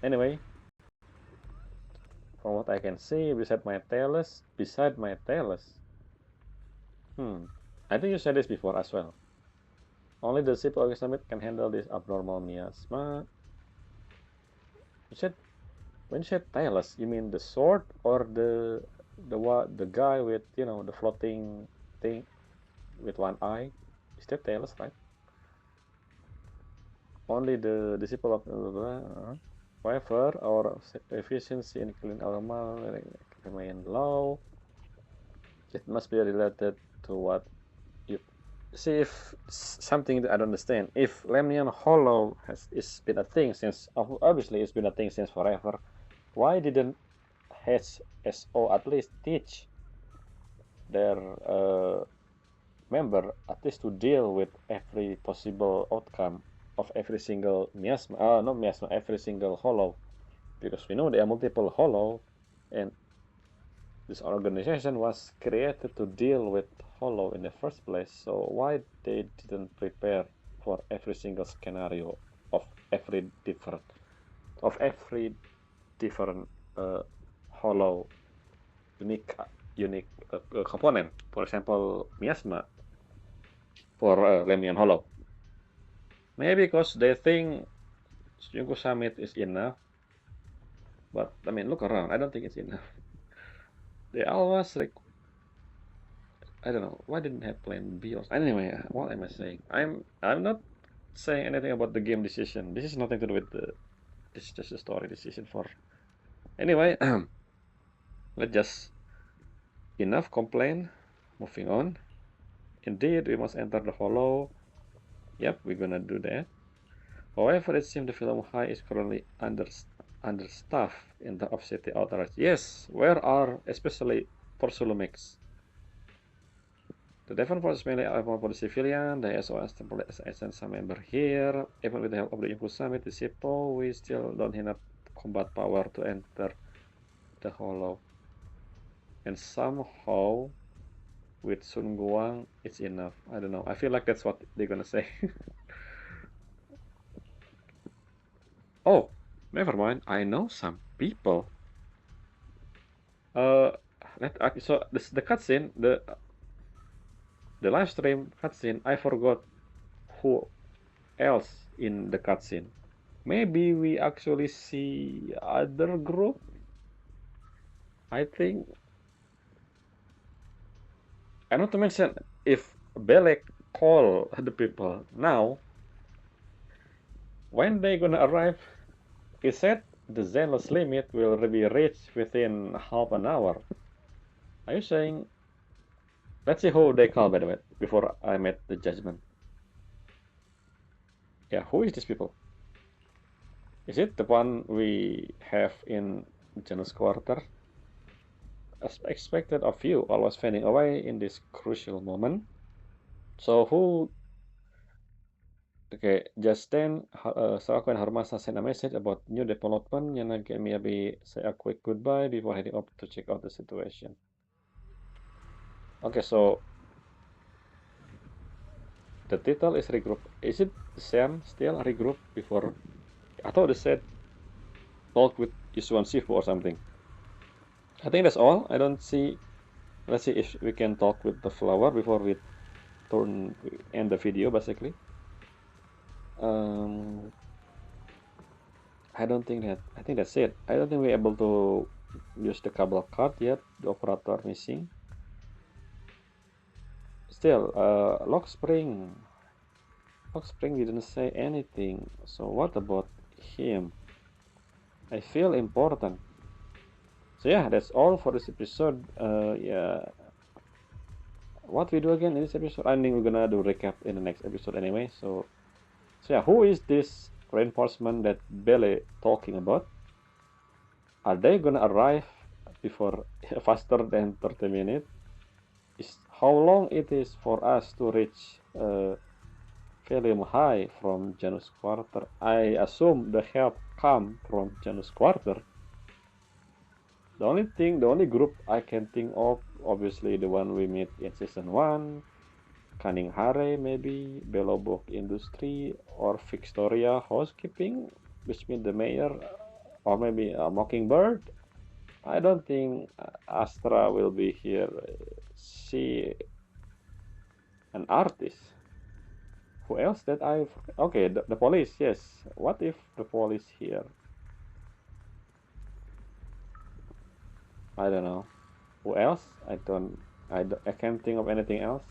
Anyway, from what I can see, beside my tailors, I think you said this before as well. Only the ship summit can handle this abnormal miasma. You said, when you said tailless, you mean the sword or the the guy with, you know, the floating thing with one eye, is that Talos, right? Only the disciple of however, our efficiency in clean armor remain low. It must be related to what you see. If something that I don't understand, if Lemnian Hollow is been a thing since, obviously it's been a thing since forever, why didn't HSO at least teach their member at least to deal with every possible outcome of every single miasma, not miasma, every single hollow, because we know there are multiple hollow, and this organization was created to deal with hollow in the first place. So why they didn't prepare for every single scenario of every different hollow unique component? For example, miasma for Lemnian Hollow. Maybe because they think Yunko Summit is enough, but I mean, look around. I don't think it's enough. They always like, I don't know, why didn't have plan B or anyway? What am I saying? I'm not saying anything about the game decision. This is nothing to do with the. This is just a story decision for. Anyway, let's just enough complain. Moving on. Indeed, we must enter the hollow. Yep, we're gonna do that. However, it seems the Feilume Height is currently understaffed in the off-city outreach. Yes, where are especially Porsulumix? The Devon Force is mainly available for the civilian. The SOS template sent some member here. Even with the help of the Yunku Summit, the Sipo, we still don't have enough combat power to enter the hollow. And somehow, with Sun Guang, it's enough. I don't know. I feel like that's what they're gonna say. Oh, never mind. I know some people. So the cutscene, the live stream cutscene, I forgot who else in the cutscene. Maybe we actually see other group. I think. And not to mention, if Belle call the people now, when they gonna arrive, he said the Zenless limit will be reached within half an hour. Are you saying? Let's see who they call, by the way, before I made the judgment. Yeah, who is these people? Is it the one we have in Janus Quarter? As expected of you, always fading away in this crucial moment. So who? Okay, just then, Sawako and Harmasa sent a message about new development. And again, maybe say a quick goodbye before heading up to check out the situation. Okay, so the title is regroup. Is it the same still regroup before? I thought they said talk with Isuan Shifu or something. I think that's all. I don't see. Let's see if we can talk with the flower before we end the video. Basically, I don't think that. I think that's it. I don't think we're able to use the cable card yet. The operator missing. Still, Lockspring. Lockspring didn't say anything. So what about him? I feel important. So yeah, that's all for this episode. Yeah, what we do again in this episode? I think we're gonna do recap in the next episode anyway. So yeah, who is this reinforcement that Belle talking about? Are they gonna arrive before faster than 30 minutes? Is how long it is for us to reach Feilume Height from Janus Quarter? I assume the help come from Janus Quarter. The only group I can think of, obviously the one we meet in season 1, Cunning Hare maybe, Belobok Industry, or Victoria Housekeeping, which means the mayor, or maybe a Mockingbird. I don't think Astra will be here. She an artist. Who else that I... Okay, the police, yes. What if the police here? I don't know. Who else? I can't think of anything else.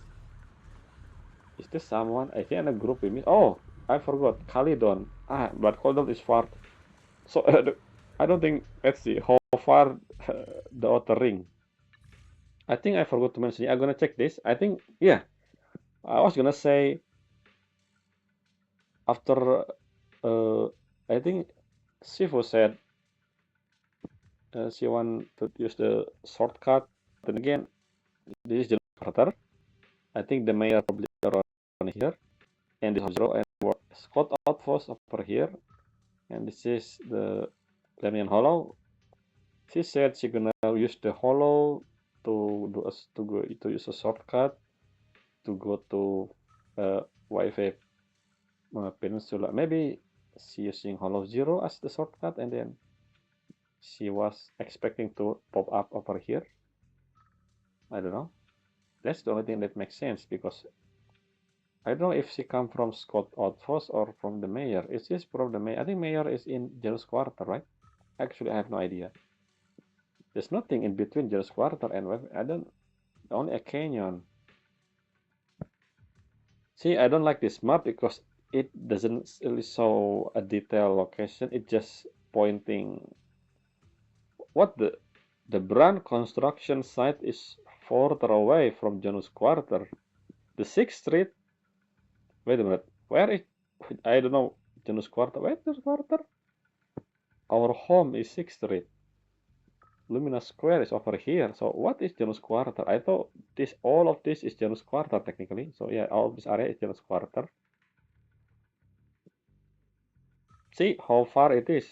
Is there someone? I think in a group we miss. Oh, I forgot. Khalidon. Ah, but Khalidon is far. So I don't think. Let's see how far the outer ring. I think I forgot to mention. I'm gonna check this. I think yeah. I was gonna say after. I think Sifu said she want to use the shortcut. Then again, this is the quarter. I think the mayor probably around here, and this is zero and Scott outpost over here, and this is the Lemian Hollow. She said she gonna use the Hollow to use a shortcut to go to Wi-Fi Peninsula. Maybe she using Hollow Zero as the shortcut, and then she was expecting to pop up over here. I don't know. That's the only thing that makes sense because I don't know if she come from Scott Outpost or from the mayor. Is this from the mayor? I think mayor is in Janus Quarter, right? Actually, I have no idea. There's nothing in between Janus Quarter and Web. I don't. Only a canyon. See, I don't like this map because it doesn't really show a detailed location. It just pointing. What the brand construction site is further away from Janus Quarter. The 6th Street. Wait a minute. Where is? I don't know. Janus Quarter. Where is Janus Quarter? Our home is 6th Street. Lumina Square is over here. So what is Janus Quarter? I thought all of this is Janus Quarter technically. So yeah, all of this area is Janus Quarter. See how far it is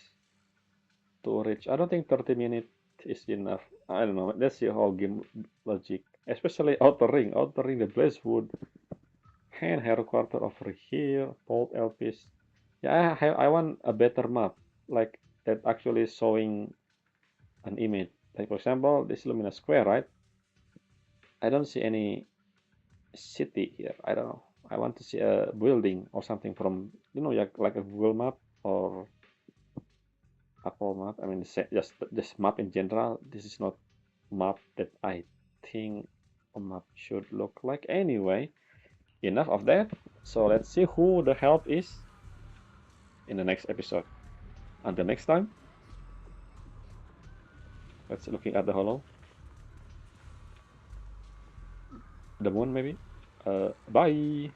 to reach. I don't think 30 minutes is enough. I don't know. Let's see how game logic. Especially Outer Ring, the Blazewood. Hand Headquarter over here. Port Elpis. Yeah, I want a better map. Like that actually showing an image. Like for example, this Lumina Square, right? I don't see any city here. I don't know. I want to see a building or something from, like a Google map or Apple map. I mean, just map in general. This is not map that I think a map should look like. Anyway, enough of that. So let's see who the help is in the next episode. Until next time, let's looking at the hollow. The moon maybe. Bye.